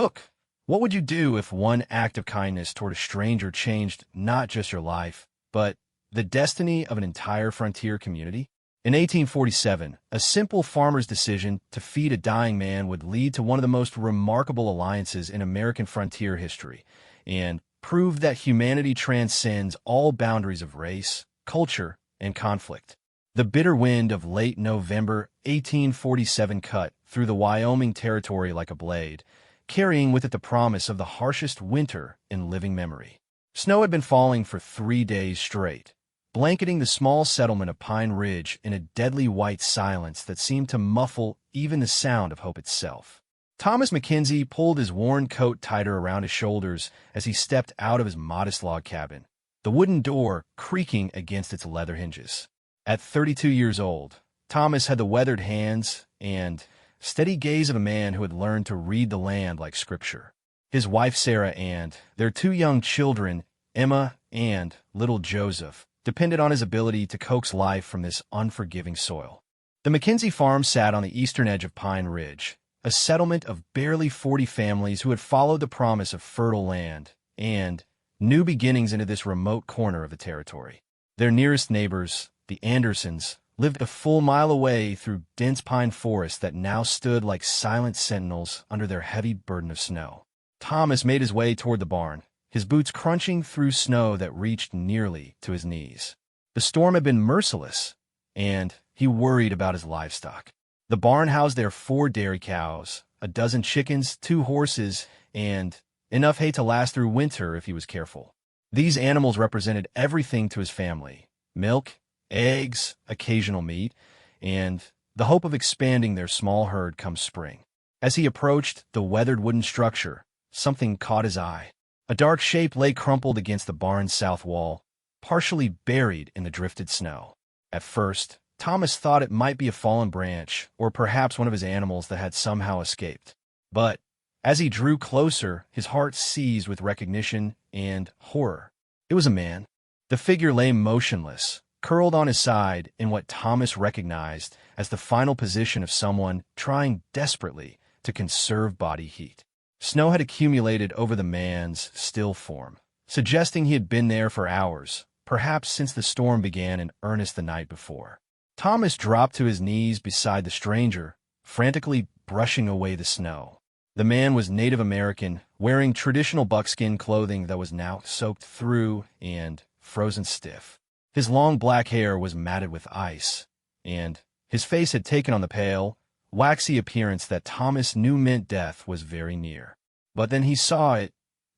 Hook. What would you do if one act of kindness toward a stranger changed not just your life, but the destiny of an entire frontier community? In 1847, a simple farmer's decision to feed a dying man would lead to one of the most remarkable alliances in American frontier history and prove that humanity transcends all boundaries of race, culture, and conflict. The bitter wind of late November 1847 cut through the Wyoming territory like a blade, carrying with it the promise of the harshest winter in living memory. Snow had been falling for 3 days straight, blanketing the small settlement of Pine Ridge in a deadly white silence that seemed to muffle even the sound of hope itself. Thomas Mackenzie pulled his worn coat tighter around his shoulders as he stepped out of his modest log cabin, the wooden door creaking against its leather hinges. At 32 years old, Thomas had the weathered hands and steady gaze of a man who had learned to read the land like scripture. His wife Sarah and their 2 young children, Emma and little Joseph, depended on his ability to coax life from this unforgiving soil. The Mackenzie farm sat on the eastern edge of Pine Ridge, a settlement of barely 40 families who had followed the promise of fertile land and new beginnings into this remote corner of the territory. Their nearest neighbors, the Andersons, lived a full mile away through dense pine forests that now stood like silent sentinels under their heavy burden of snow. Thomas made his way toward the barn, his boots crunching through snow that reached nearly to his knees. The storm had been merciless, and he worried about his livestock. The barn housed their 4 dairy cows, a dozen chickens, 2 horses, and enough hay to last through winter if he was careful. These animals represented everything to his family: milk, eggs, occasional meat, and the hope of expanding their small herd come spring. As he approached the weathered wooden structure, something caught his eye. A dark shape lay crumpled against the barn's south wall, partially buried in the drifted snow. At first, Thomas thought it might be a fallen branch, or perhaps one of his animals that had somehow escaped. But as he drew closer, his heart seized with recognition and horror. It was a man. The figure lay motionless, curled on his side in what Thomas recognized as the final position of someone trying desperately to conserve body heat. Snow had accumulated over the man's still form, suggesting he had been there for hours, perhaps since the storm began in earnest the night before. Thomas dropped to his knees beside the stranger, frantically brushing away the snow. The man was Native American, wearing traditional buckskin clothing that was now soaked through and frozen stiff. His long black hair was matted with ice, and his face had taken on the pale, waxy appearance that Thomas knew meant death was very near. But then he saw it,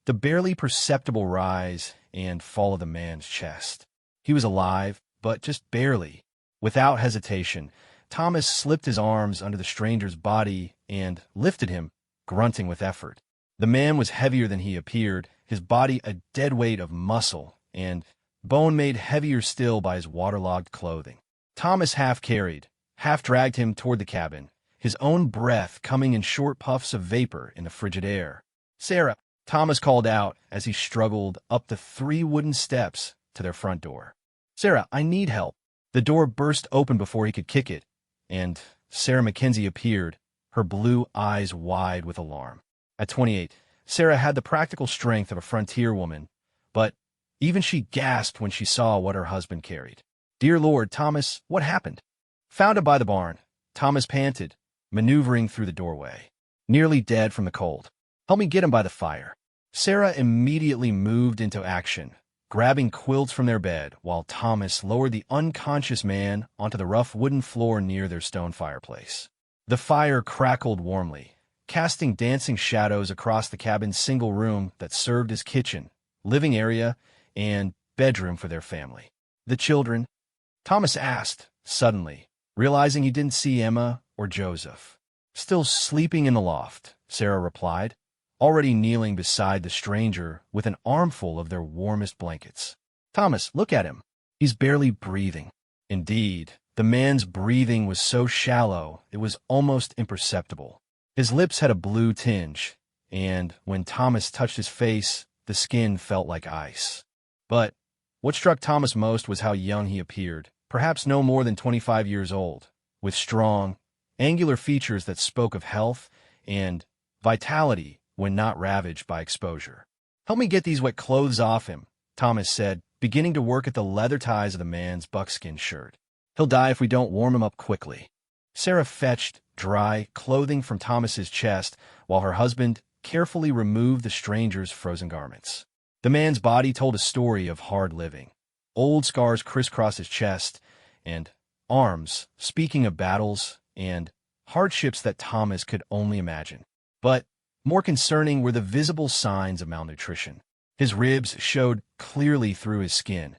the barely perceptible rise and fall of the man's chest. He was alive, but just barely. Without hesitation, Thomas slipped his arms under the stranger's body and lifted him, grunting with effort. The man was heavier than he appeared, his body a dead weight of muscle and bone made heavier still by his waterlogged clothing. Thomas half carried, half dragged him toward the cabin, his own breath coming in short puffs of vapor in the frigid air. "Sarah," Thomas called out as he struggled up the 3 wooden steps to their front door. "Sarah, I need help." The door burst open before he could kick it, and Sarah Mackenzie appeared, her blue eyes wide with alarm. At 28, Sarah had the practical strength of a frontier woman, but even she gasped when she saw what her husband carried. "Dear Lord, Thomas, what happened?" Found him by the barn, Thomas panted, maneuvering through the doorway. "Nearly dead from the cold. Help me get him by the fire." Sarah immediately moved into action, grabbing quilts from their bed, while Thomas lowered the unconscious man onto the rough wooden floor near their stone fireplace. The fire crackled warmly, casting dancing shadows across the cabin's single room that served as kitchen, living area, and bedroom for their family. "The children?" Thomas asked, suddenly, realizing he didn't see Emma or Joseph. "Still sleeping in the loft," Sarah replied, already kneeling beside the stranger with an armful of their warmest blankets. "Thomas, look at him. He's barely breathing." Indeed, the man's breathing was so shallow it was almost imperceptible. His lips had a blue tinge, and when Thomas touched his face, the skin felt like ice. But what struck Thomas most was how young he appeared, perhaps no more than 25 years old, with strong, angular features that spoke of health and vitality when not ravaged by exposure. "Help me get these wet clothes off him," Thomas said, beginning to work at the leather ties of the man's buckskin shirt. "He'll die if we don't warm him up quickly." Sarah fetched dry clothing from Thomas's chest while her husband carefully removed the stranger's frozen garments. The man's body told a story of hard living. Old scars crisscrossed his chest and arms, speaking of battles and hardships that Thomas could only imagine. But more concerning were the visible signs of malnutrition. His ribs showed clearly through his skin,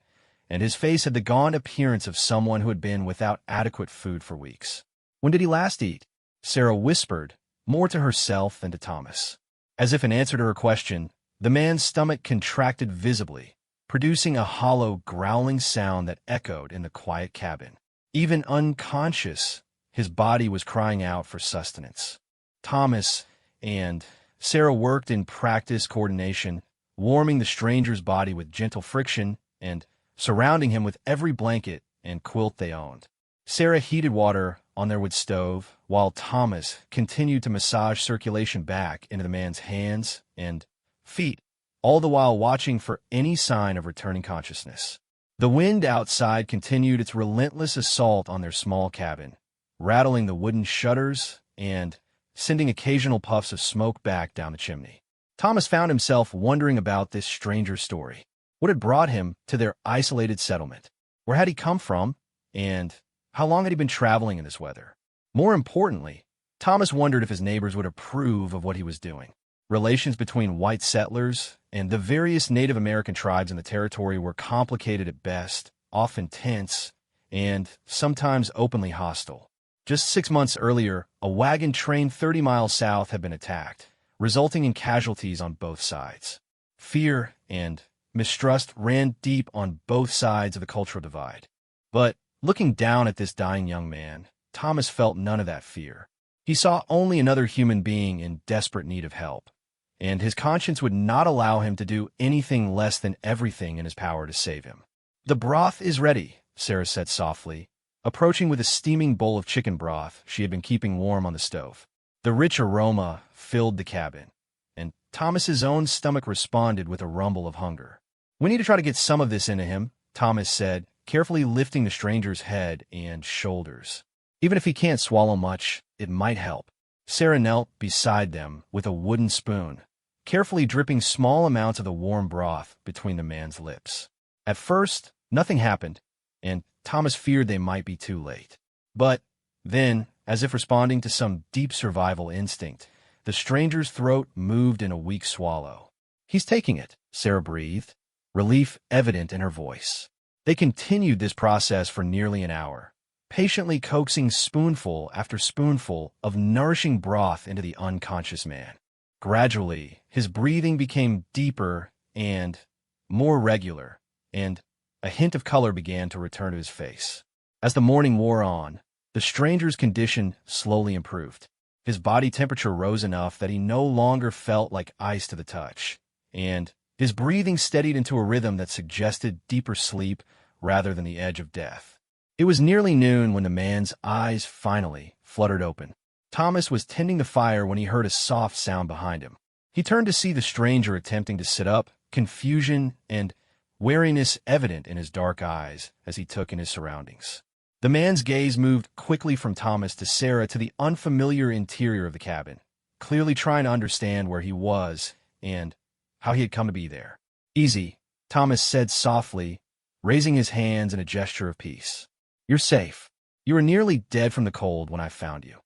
and his face had the gaunt appearance of someone who had been without adequate food for weeks. "When did he last eat?" Sarah whispered, more to herself than to Thomas. As if in answer to her question, the man's stomach contracted visibly, producing a hollow, growling sound that echoed in the quiet cabin. Even unconscious, his body was crying out for sustenance. Thomas and Sarah worked in practice coordination, warming the stranger's body with gentle friction and surrounding him with every blanket and quilt they owned. Sarah heated water on their wood stove, while Thomas continued to massage circulation back into the man's hands and feet, all the while watching for any sign of returning consciousness. The wind outside continued its relentless assault on their small cabin, rattling the wooden shutters and sending occasional puffs of smoke back down the chimney. Thomas found himself wondering about this stranger's story. What had brought him to their isolated settlement? Where had he come from? And how long had he been traveling in this weather? More importantly, Thomas wondered if his neighbors would approve of what he was doing. Relations between white settlers and the various Native American tribes in the territory were complicated at best, often tense, and sometimes openly hostile. Just 6 months earlier, a wagon train 30 miles south had been attacked, resulting in casualties on both sides. Fear and mistrust ran deep on both sides of the cultural divide. But looking down at this dying young man, Thomas felt none of that fear. He saw only another human being in desperate need of help, and his conscience would not allow him to do anything less than everything in his power to save him. "The broth is ready," Sarah said softly, approaching with a steaming bowl of chicken broth she had been keeping warm on the stove. The rich aroma filled the cabin, and Thomas's own stomach responded with a rumble of hunger. "We need to try to get some of this into him," Thomas said, carefully lifting the stranger's head and shoulders. "Even if he can't swallow much, it might help." Sarah knelt beside them with a wooden spoon, carefully dripping small amounts of the warm broth between the man's lips. At first, nothing happened, and Thomas feared they might be too late. But then, as if responding to some deep survival instinct, the stranger's throat moved in a weak swallow. "He's taking it," Sarah breathed, relief evident in her voice. They continued this process for nearly an hour, patiently coaxing spoonful after spoonful of nourishing broth into the unconscious man. Gradually, his breathing became deeper and more regular, and a hint of color began to return to his face. As the morning wore on, the stranger's condition slowly improved. His body temperature rose enough that he no longer felt like ice to the touch, and his breathing steadied into a rhythm that suggested deeper sleep rather than the edge of death. It was nearly noon when the man's eyes finally fluttered open. Thomas was tending the fire when he heard a soft sound behind him. He turned to see the stranger attempting to sit up, confusion and wariness evident in his dark eyes as he took in his surroundings. The man's gaze moved quickly from Thomas to Sarah to the unfamiliar interior of the cabin, clearly trying to understand where he was and how he had come to be there. "Easy," Thomas said softly, raising his hands in a gesture of peace. "You're safe. You were nearly dead from the cold when I found you."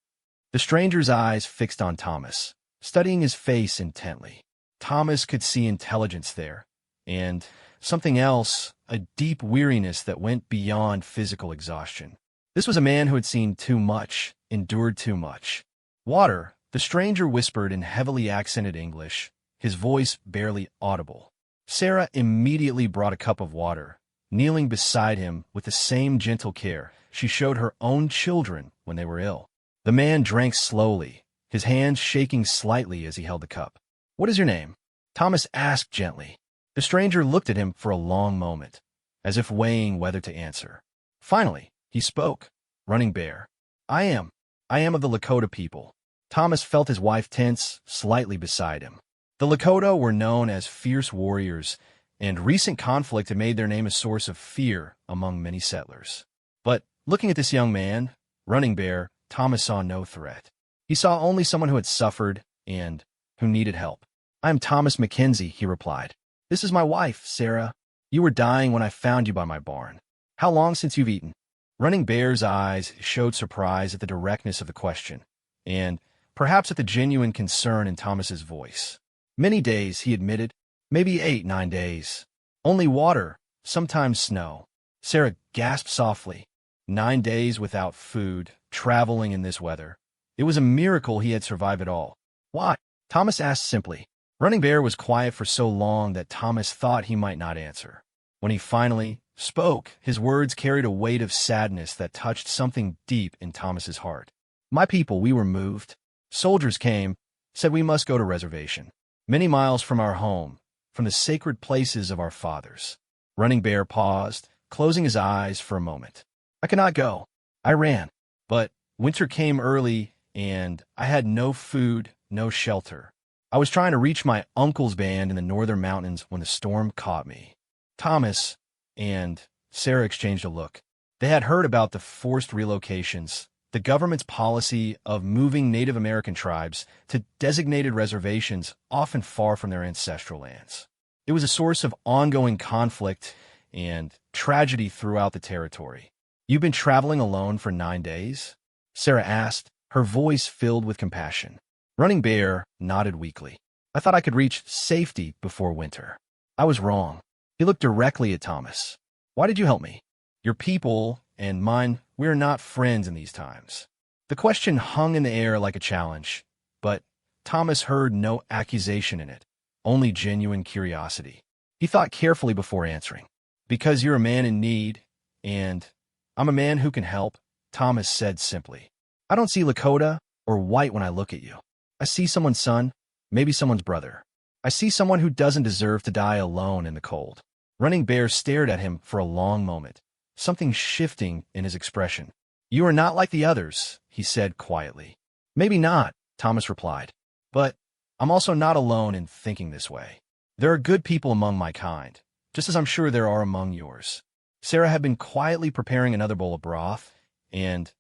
The stranger's eyes fixed on Thomas, studying his face intently. Thomas could see intelligence there, and something else, a deep weariness that went beyond physical exhaustion. This was a man who had seen too much, endured too much. "Water," the stranger whispered in heavily accented English, his voice barely audible. Sarah immediately brought a cup of water, kneeling beside him with the same gentle care she showed her own children when they were ill. The man drank slowly, his hands shaking slightly as he held the cup. "What is your name?" Thomas asked gently. The stranger looked at him for a long moment, as if weighing whether to answer. Finally, he spoke, running bare. I am of the Lakota people. Thomas felt his wife tense slightly beside him. The Lakota were known as fierce warriors, and recent conflict had made their name a source of fear among many settlers. But looking at this young man, Running Bear, Thomas saw no threat. He saw only someone who had suffered and who needed help. "I am Thomas Mackenzie," he replied. "This is my wife, Sarah. You were dying when I found you by my barn. How long since you've eaten?" Running Bear's eyes showed surprise at the directness of the question, and perhaps at the genuine concern in Thomas's voice. "Many days," he admitted. "Maybe 8, 9 days. Only water, sometimes snow." Sarah gasped softly. 9 days without food, traveling in this weather. It was a miracle he had survived it all. "Why?" Thomas asked simply. Running Bear was quiet for so long that Thomas thought he might not answer. When he finally spoke, his words carried a weight of sadness that touched something deep in Thomas's heart. "My people, we were moved. Soldiers came, said we must go to reservation. Many miles from our home, from the sacred places of our fathers." Running Bear paused, closing his eyes for a moment. "I cannot go. I ran. But winter came early, and I had no food, no shelter. I was trying to reach my uncle's band in the northern mountains when the storm caught me." Thomas and Sarah exchanged a look. They had heard about the forced relocations, the government's policy of moving Native American tribes to designated reservations often far from their ancestral lands. It was a source of ongoing conflict and tragedy throughout the territory. "You've been traveling alone for 9 days?" Sarah asked, her voice filled with compassion. Running Bear nodded weakly. "I thought I could reach safety before winter. I was wrong." He looked directly at Thomas. "Why did you help me? Your people and mine, we are not friends in these times." The question hung in the air like a challenge, but Thomas heard no accusation in it, only genuine curiosity. He thought carefully before answering. "Because you're a man in need, and I'm a man who can help," Thomas said simply. "I don't see Lakota or white when I look at you. I see someone's son, maybe someone's brother. I see someone who doesn't deserve to die alone in the cold." Running Bear stared at him for a long moment, something shifting in his expression. "You are not like the others," he said quietly. "Maybe not," Thomas replied. "But I'm also not alone in thinking this way. There are good people among my kind, just as I'm sure there are among yours." Sarah had been quietly preparing another bowl of broth, and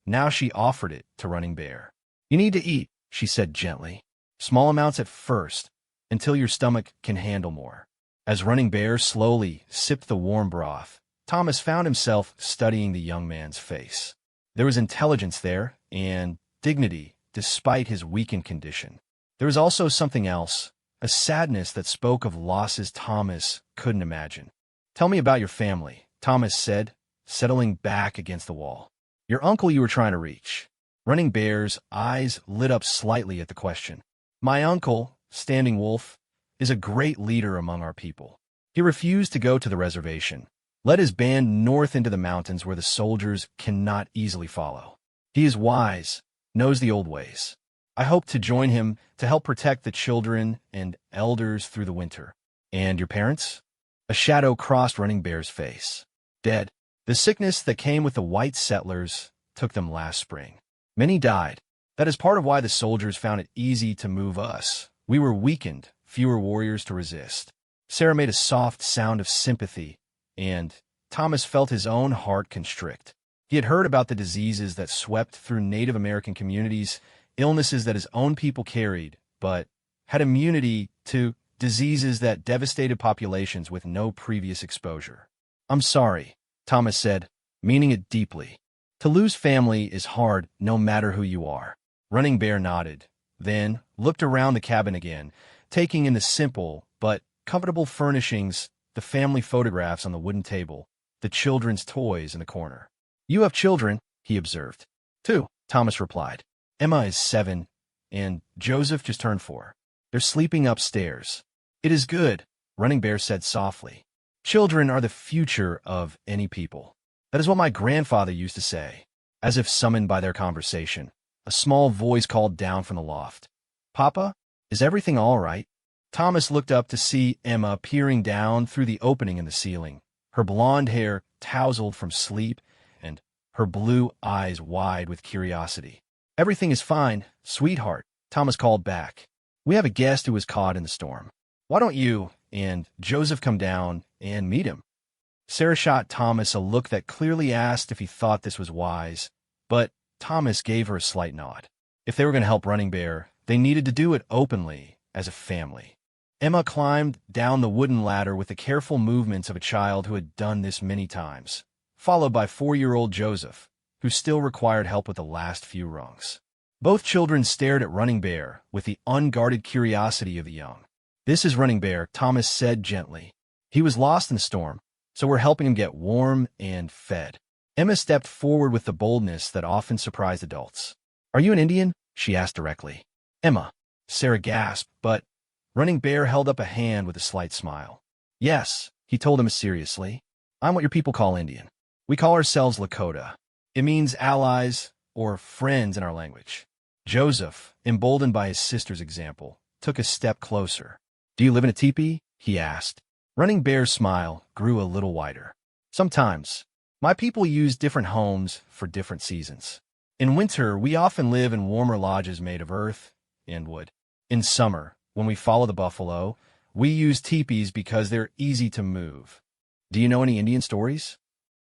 now she offered it to Running Bear. "You need to eat," she said gently. "Small amounts at first, until your stomach can handle more." As Running Bear slowly sipped the warm broth, Thomas found himself studying the young man's face. There was intelligence there, and dignity, despite his weakened condition. There was also something else, a sadness that spoke of losses Thomas couldn't imagine. "Tell me about your family," Thomas said, settling back against the wall. "Your uncle you were trying to reach." Running Bear's eyes lit up slightly at the question. "My uncle, Standing Wolf, is a great leader among our people. He refused to go to the reservation, led his band north into the mountains where the soldiers cannot easily follow. He is wise, knows the old ways. I hope to join him to help protect the children and elders through the winter." "And your parents?" A shadow crossed Running Bear's face. "Dead. The sickness that came with the white settlers took them last spring. Many died. That is part of why the soldiers found it easy to move us. We were weakened, fewer warriors to resist." Sarah made a soft sound of sympathy, and Thomas felt his own heart constrict. He had heard about the diseases that swept through Native American communities, illnesses that his own people carried, but had immunity to diseases that devastated populations with no previous exposure. "I'm sorry," Thomas said, meaning it deeply. "To lose family is hard no matter who you are." Running Bear nodded, then looked around the cabin again, taking in the simple but comfortable furnishings, the family photographs on the wooden table, the children's toys in the corner. "You have children," he observed. "2," Thomas replied. "Emma is 7, and Joseph just turned 4. They're sleeping upstairs." "It is good," Running Bear said softly. "Children are the future of any people. That is what my grandfather used to say." As if summoned by their conversation, a small voice called down from the loft. "Papa, is everything all right?" Thomas looked up to see Emma peering down through the opening in the ceiling, her blonde hair tousled from sleep and her blue eyes wide with curiosity. "Everything is fine, sweetheart," Thomas called back. "We have a guest who was caught in the storm. Why don't you and Joseph come down and meet him?" Sarah shot Thomas a look that clearly asked if he thought this was wise, but Thomas gave her a slight nod. If they were going to help Running Bear, they needed to do it openly, as a family. Emma climbed down the wooden ladder with the careful movements of a child who had done this many times, followed by 4-year-old Joseph, who still required help with the last few rungs. Both children stared at Running Bear with the unguarded curiosity of the young. "This is Running Bear," Thomas said gently. "He was lost in the storm, so we're helping him get warm and fed." Emma stepped forward with the boldness that often surprised adults. "Are you an Indian?" she asked directly. "Emma," Sarah gasped, but Running Bear held up a hand with a slight smile. "Yes," he told him seriously. "I'm what your people call Indian. We call ourselves Lakota. It means allies or friends in our language." Joseph, emboldened by his sister's example, took a step closer. "Do you live in a teepee?" he asked. Running Bear's smile grew a little wider. "Sometimes. My people use different homes for different seasons. In winter, we often live in warmer lodges made of earth and wood. In summer, when we follow the buffalo, we use teepees because they're easy to move." "Do you know any Indian stories?"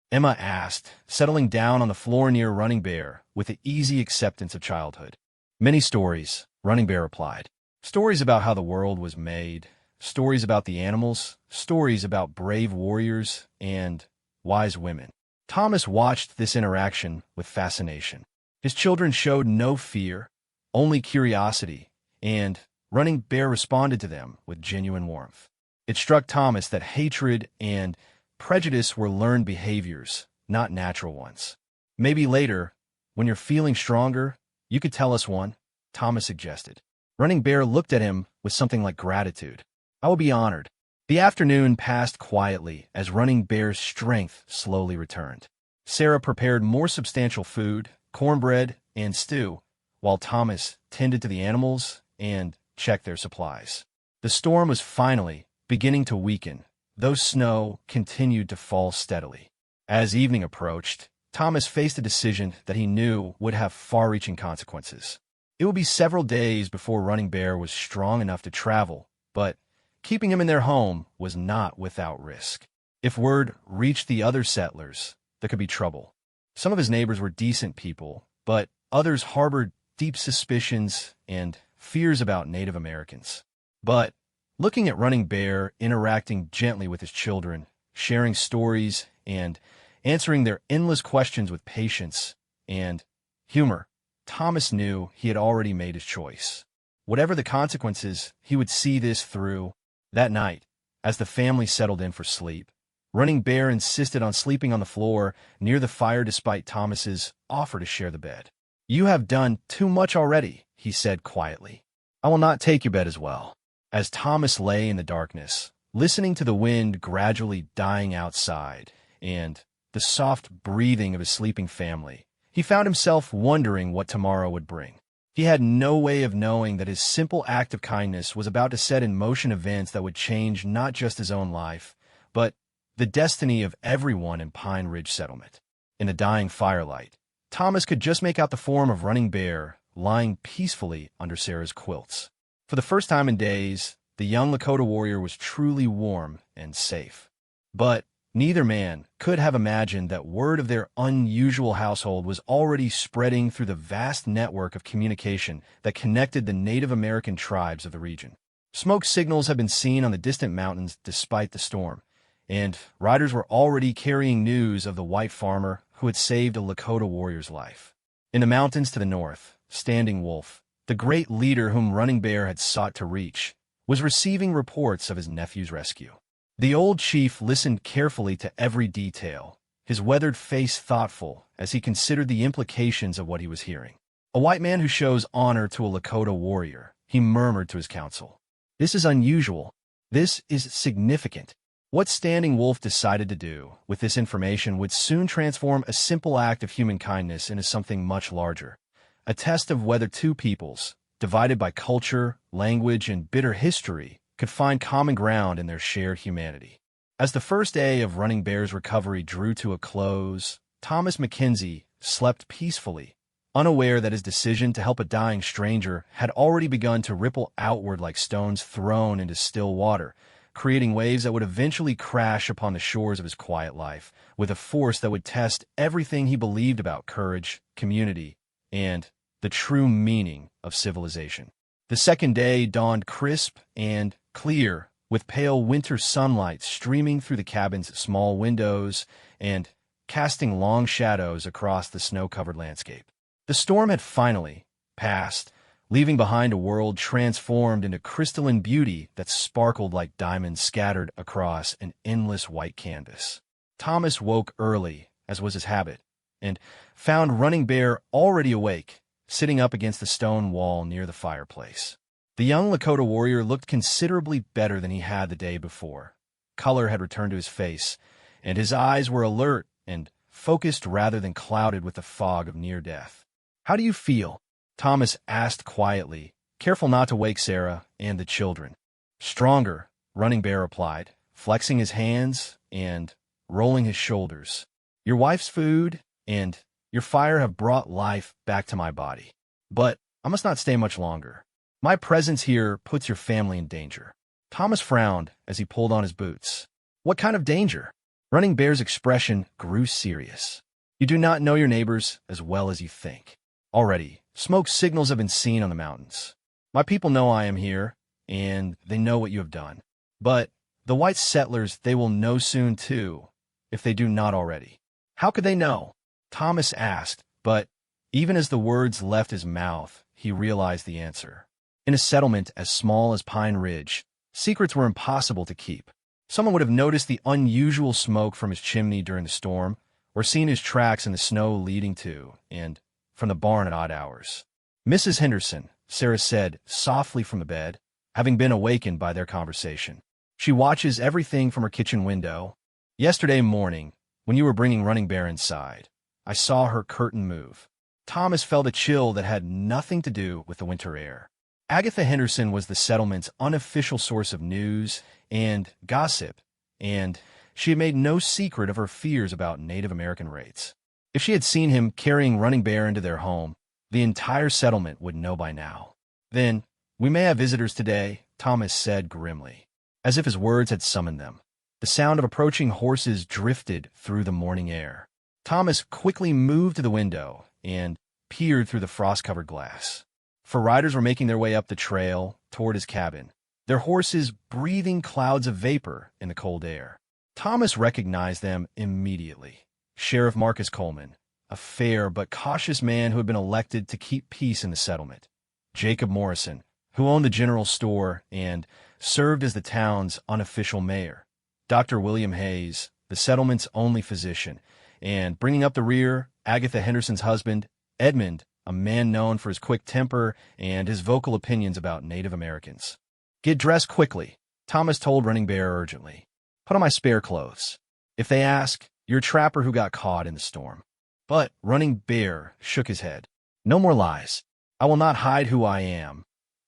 Emma asked, settling down on the floor near Running Bear with the easy acceptance of childhood. "Many stories," Running Bear replied. "Stories about how the world was made, stories about the animals, stories about brave warriors, and wise women." Thomas watched this interaction with fascination. His children showed no fear, only curiosity, and Running Bear responded to them with genuine warmth. It struck Thomas that hatred and prejudice were learned behaviors, not natural ones. "Maybe later, when you're feeling stronger, you could tell us one," Thomas suggested. Running Bear looked at him with something like gratitude. "I will be honored." The afternoon passed quietly as Running Bear's strength slowly returned. Sarah prepared more substantial food, cornbread, and stew, while Thomas tended to the animals and checked their supplies. The storm was finally beginning to weaken, though snow continued to fall steadily. As evening approached, Thomas faced a decision that he knew would have far-reaching consequences. It would be several days before Running Bear was strong enough to travel, but keeping him in their home was not without risk. If word reached the other settlers, there could be trouble. Some of his neighbors were decent people, but others harbored deep suspicions and fears about Native Americans. But looking at Running Bear interacting gently with his children, sharing stories, and answering their endless questions with patience and humor, Thomas knew he had already made his choice. Whatever the consequences, he would see this through. That night, as the family settled in for sleep, Running Bear insisted on sleeping on the floor near the fire despite Thomas's offer to share the bed. "You have done too much already," he said quietly. "I will not take your bed as well." As Thomas lay in the darkness, listening to the wind gradually dying outside and the soft breathing of his sleeping family, he found himself wondering what tomorrow would bring. He had no way of knowing that his simple act of kindness was about to set in motion events that would change not just his own life, but the destiny of everyone in Pine Ridge Settlement. In the dying firelight, Thomas could just make out the form of Running Bear lying peacefully under Sarah's quilts. For the first time in days, the young Lakota warrior was truly warm and safe. But neither man could have imagined that word of their unusual household was already spreading through the vast network of communication that connected the Native American tribes of the region. Smoke signals had been seen on the distant mountains despite the storm, and riders were already carrying news of the white farmer who had saved a Lakota warrior's life. In the mountains to the north, Standing Wolf, the great leader whom Running Bear had sought to reach, was receiving reports of his nephew's rescue. The old chief listened carefully to every detail, his weathered face thoughtful as he considered the implications of what he was hearing. "A white man who shows honor to a Lakota warrior," he murmured to his council. "This is unusual. This is significant." What Standing Wolf decided to do with this information would soon transform a simple act of human kindness into something much larger, a test of whether two peoples, divided by culture, language, and bitter history, could find common ground in their shared humanity. As the first day of Running Bear's recovery drew to a close, Thomas Mackenzie slept peacefully, unaware that his decision to help a dying stranger had already begun to ripple outward like stones thrown into still water, creating waves that would eventually crash upon the shores of his quiet life, with a force that would test everything he believed about courage, community, and the true meaning of civilization. The second day dawned crisp and clear, with pale winter sunlight streaming through the cabin's small windows and casting long shadows across the snow-covered landscape. The storm had finally passed, leaving behind a world transformed into crystalline beauty that sparkled like diamonds scattered across an endless white canvas. Thomas woke early, as was his habit, and found Running Bear already awake, sitting up against the stone wall near the fireplace. The young Lakota warrior looked considerably better than he had the day before. Color had returned to his face, and his eyes were alert and focused rather than clouded with the fog of near death. "How do you feel?" Thomas asked quietly, careful not to wake Sarah and the children. "Stronger," Running Bear replied, flexing his hands and rolling his shoulders. "Your wife's food and your fire have brought life back to my body. But I must not stay much longer. My presence here puts your family in danger." Thomas frowned as he pulled on his boots. "What kind of danger?" Running Bear's expression grew serious. "You do not know your neighbors as well as you think. Already, smoke signals have been seen on the mountains. My people know I am here, and they know what you have done. But the white settlers, they will know soon too, if they do not already." "How could they know?" Thomas asked, but even as the words left his mouth, he realized the answer. In a settlement as small as Pine Ridge, secrets were impossible to keep. Someone would have noticed the unusual smoke from his chimney during the storm, or seen his tracks in the snow leading to and from the barn at odd hours. "Mrs. Henderson," Sarah said softly from the bed, having been awakened by their conversation. "She watches everything from her kitchen window. Yesterday morning, when you were bringing Running Bear inside, I saw her curtain move." Thomas felt a chill that had nothing to do with the winter air. Agatha Henderson was the settlement's unofficial source of news and gossip, and she had made no secret of her fears about Native American raids. If she had seen him carrying Running Bear into their home, the entire settlement would know by now. "Then, we may have visitors today," Thomas said grimly, as if his words had summoned them. The sound of approaching horses drifted through the morning air. Thomas quickly moved to the window and peered through the frost-covered glass. 4 riders were making their way up the trail toward his cabin, their horses breathing clouds of vapor in the cold air. Thomas recognized them immediately. Sheriff Marcus Coleman, a fair but cautious man who had been elected to keep peace in the settlement. Jacob Morrison, who owned the general store and served as the town's unofficial mayor. Dr. William Hayes, the settlement's only physician, and bringing up the rear, Agatha Henderson's husband, Edmund, a man known for his quick temper and his vocal opinions about Native Americans. "Get dressed quickly," Thomas told Running Bear urgently. "Put on my spare clothes. If they ask, you're a trapper who got caught in the storm." But Running Bear shook his head. "No more lies. I will not hide who I am,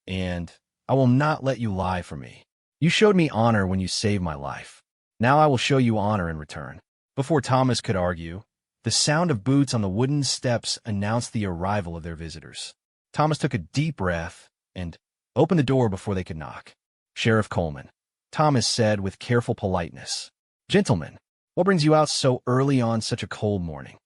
and I will not let you lie for me. You showed me honor when you saved my life. Now I will show you honor in return." Before Thomas could argue, the sound of boots on the wooden steps announced the arrival of their visitors. Thomas took a deep breath and opened the door before they could knock. "Sheriff Coleman," Thomas said with careful politeness. "Gentlemen, what brings you out so early on such a cold morning?"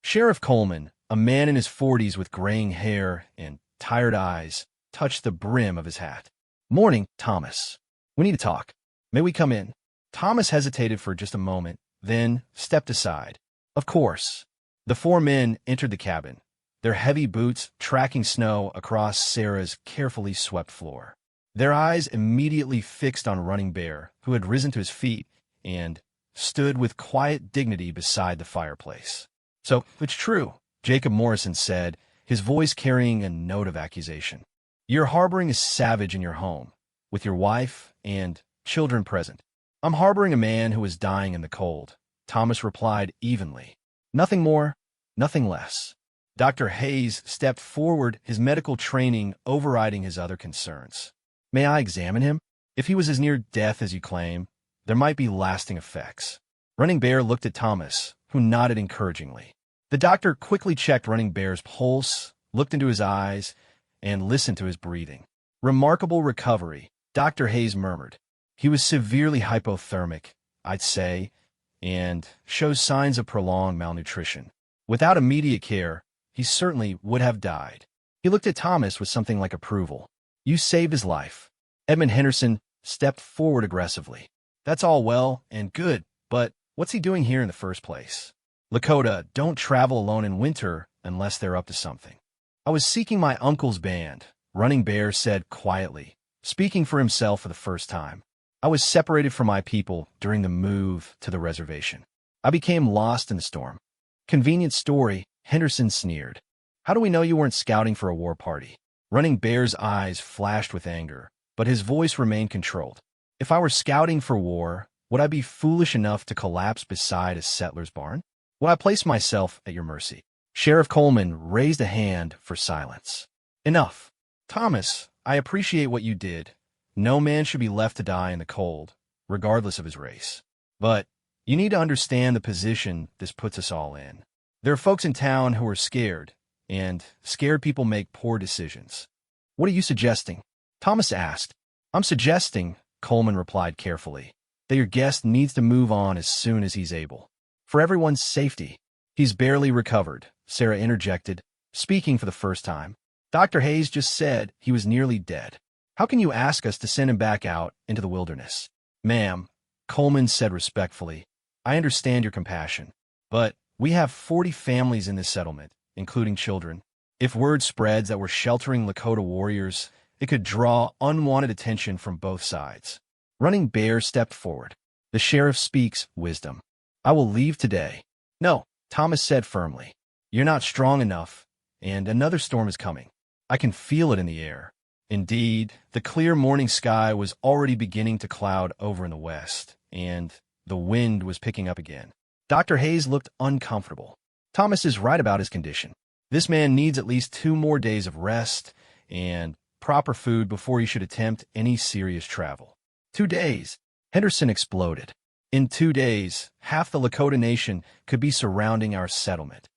Sheriff Coleman, a man in his 40s with graying hair and tired eyes, touched the brim of his hat. "Morning, Thomas. We need to talk. May we come in?" Thomas hesitated for just a moment, then stepped aside. "Of course." The 4 men entered the cabin, their heavy boots tracking snow across Sarah's carefully swept floor. Their eyes immediately fixed on Running Bear, who had risen to his feet and stood with quiet dignity beside the fireplace. "So, it's true," Jacob Morrison said, his voice carrying a note of accusation. "You're harboring a savage in your home, with your wife and children present." "I'm harboring a man who is dying in the cold," Thomas replied evenly. "Nothing more, nothing less." Dr. Hayes stepped forward, his medical training overriding his other concerns. "May I examine him? If he was as near death as you claim, there might be lasting effects." Running Bear looked at Thomas, who nodded encouragingly. The doctor quickly checked Running Bear's pulse looked into his eyes, and listened to his breathing. "Remarkable recovery," Dr. Hayes murmured. "He was severely hypothermic, I'd say, and shows signs of prolonged malnutrition. Without immediate care, he certainly would have died." He looked at Thomas with something like approval. "You saved his life." Edmund Henderson stepped forward aggressively. "That's all well and good, but what's he doing here in the first place? Lakota don't travel alone in winter unless they're up to something." "I was seeking my uncle's band," Running Bear said quietly, speaking for himself for the first time. "I was separated from my people during the move to the reservation. I became lost in the storm." "Convenient story," Henderson sneered. "How do we know you weren't scouting for a war party?" Running Bear's eyes flashed with anger, but his voice remained controlled. "If I were scouting for war, would I be foolish enough to collapse beside a settler's barn? Would I place myself at your mercy?" Sheriff Coleman raised a hand for silence. "Enough. Thomas, I appreciate what you did. No man should be left to die in the cold, regardless of his race. But you need to understand the position this puts us all in. There are folks in town who are scared, and scared people make poor decisions." "What are you suggesting?" Thomas asked. "I'm suggesting," Coleman replied carefully, "that your guest needs to move on as soon as he's able. For everyone's safety." "He's barely recovered," Sarah interjected, speaking for the first time. "Dr. Hayes just said he was nearly dead. How can you ask us to send him back out into the wilderness?" "Ma'am," Coleman said respectfully, "I understand your compassion, but we have 40 families in this settlement, including children. If word spreads that we're sheltering Lakota warriors, it could draw unwanted attention from both sides." Running Bear stepped forward. "The sheriff speaks wisdom. I will leave today." "No," Thomas said firmly. "You're not strong enough, and another storm is coming. I can feel it in the air." Indeed, the clear morning sky was already beginning to cloud over in the west, and the wind was picking up again. Dr. Hayes looked uncomfortable. "Thomas is right about his condition. This man needs at least 2 more days of rest and proper food before he should attempt any serious travel." 2 days, Henderson exploded. "In 2 days, half the Lakota Nation could be surrounding our settlement."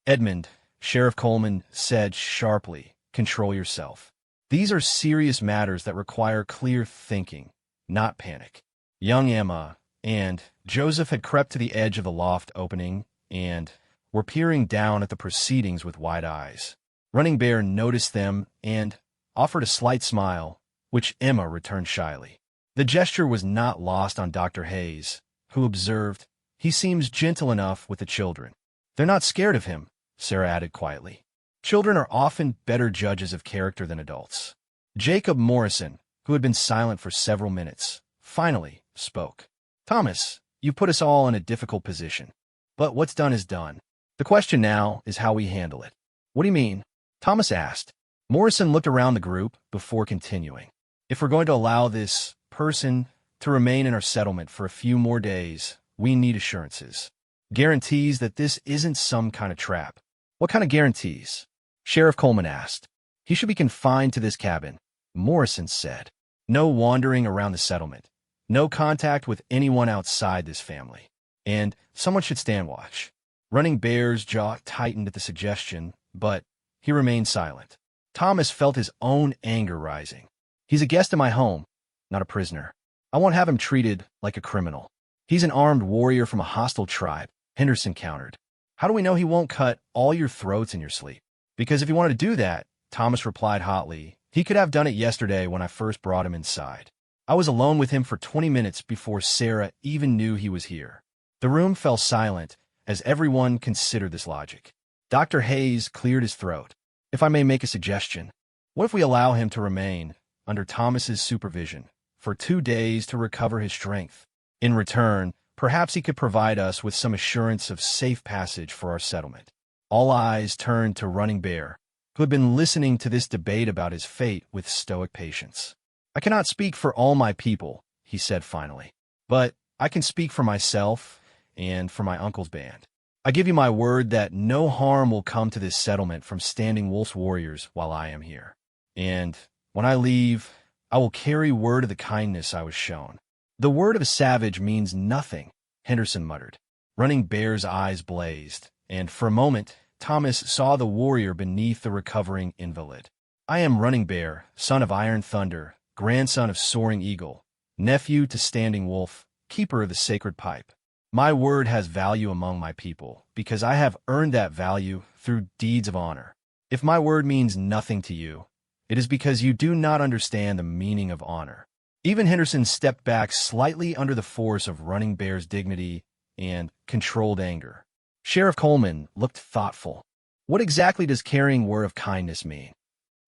"Edmund," Sheriff Coleman said sharply, "control yourself. These are serious matters that require clear thinking, not panic." Young Emma and Joseph had crept to the edge of the loft opening and were peering down at the proceedings with wide eyes. Running Bear noticed them and offered a slight smile, which Emma returned shyly. The gesture was not lost on Dr. Hayes, who observed, "He seems gentle enough with the children." "They're not scared of him," Sarah added quietly. "Children are often better judges of character than adults." Jacob Morrison, who had been silent for several minutes, finally spoke. "Thomas, you put us all in a difficult position. But what's done is done. The question now is how we handle it." "What do you mean?" Thomas asked. Morrison looked around the group before continuing. "If we're going to allow this person to remain in our settlement for a few more days, we need assurances. Guarantees that this isn't some kind of trap." "What kind of guarantees?" Sheriff Coleman asked. "He should be confined to this cabin," Morrison said. "No wandering around the settlement. No contact with anyone outside this family. And someone should stand watch." Running Bear's jaw tightened at the suggestion, but he remained silent. Thomas felt his own anger rising. "He's a guest in my home, not a prisoner. I won't have him treated like a criminal." "He's an armed warrior from a hostile tribe," Henderson countered. "How do we know he won't cut all your throats in your sleep?" "Because if he wanted to do that," Thomas replied hotly, "he could have done it yesterday when I first brought him inside. I was alone with him for 20 minutes before Sarah even knew he was here." The room fell silent as everyone considered this logic. Dr. Hayes cleared his throat. "If I may make a suggestion, what if we allow him to remain under Thomas's supervision for 2 days to recover his strength? In return, perhaps he could provide us with some assurance of safe passage for our settlement." All eyes turned to Running Bear, who had been listening to this debate about his fate with stoic patience. "I cannot speak for all my people," he said finally, "but I can speak for myself and for my uncle's band. I give you my word that no harm will come to this settlement from Standing Wolf's warriors while I am here. And when I leave, I will carry word of the kindness I was shown." "The word of a savage means nothing," Henderson muttered. Running Bear's eyes blazed, and for a moment Thomas saw the warrior beneath the recovering invalid. "I am Running Bear, son of Iron Thunder, grandson of Soaring Eagle, nephew to Standing Wolf, keeper of the sacred pipe. My word has value among my people, because I have earned that value through deeds of honor. If my word means nothing to you, it is because you do not understand the meaning of honor." Even Henderson stepped back slightly under the force of Running Bear's dignity and controlled anger. Sheriff Coleman looked thoughtful. "What exactly does carrying word of kindness mean?"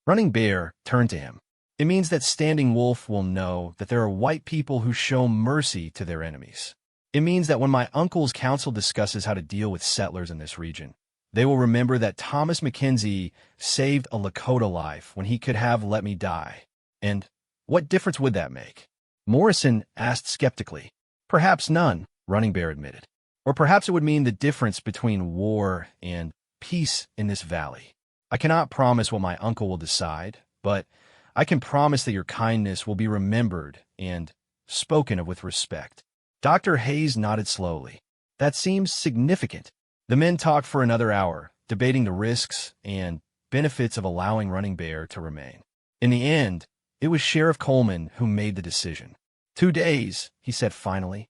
Running Bear turned to him. "It means that Standing Wolf will know that there are white people who show mercy to their enemies. It means that when my uncle's council discusses how to deal with settlers in this region, they will remember that Thomas Mackenzie saved a Lakota life when he could have let me die. And what difference would that make?" Morrison asked skeptically. "Perhaps none," Running Bear admitted. "Or perhaps it would mean the difference between war and peace in this valley. I cannot promise what my uncle will decide, but I can promise that your kindness will be remembered and spoken of with respect." Dr. Hayes nodded slowly. "That seems significant." The men talked for another hour, debating the risks and benefits of allowing Running Bear to remain. In the end, it was Sheriff Coleman who made the decision. 2 days, he said finally.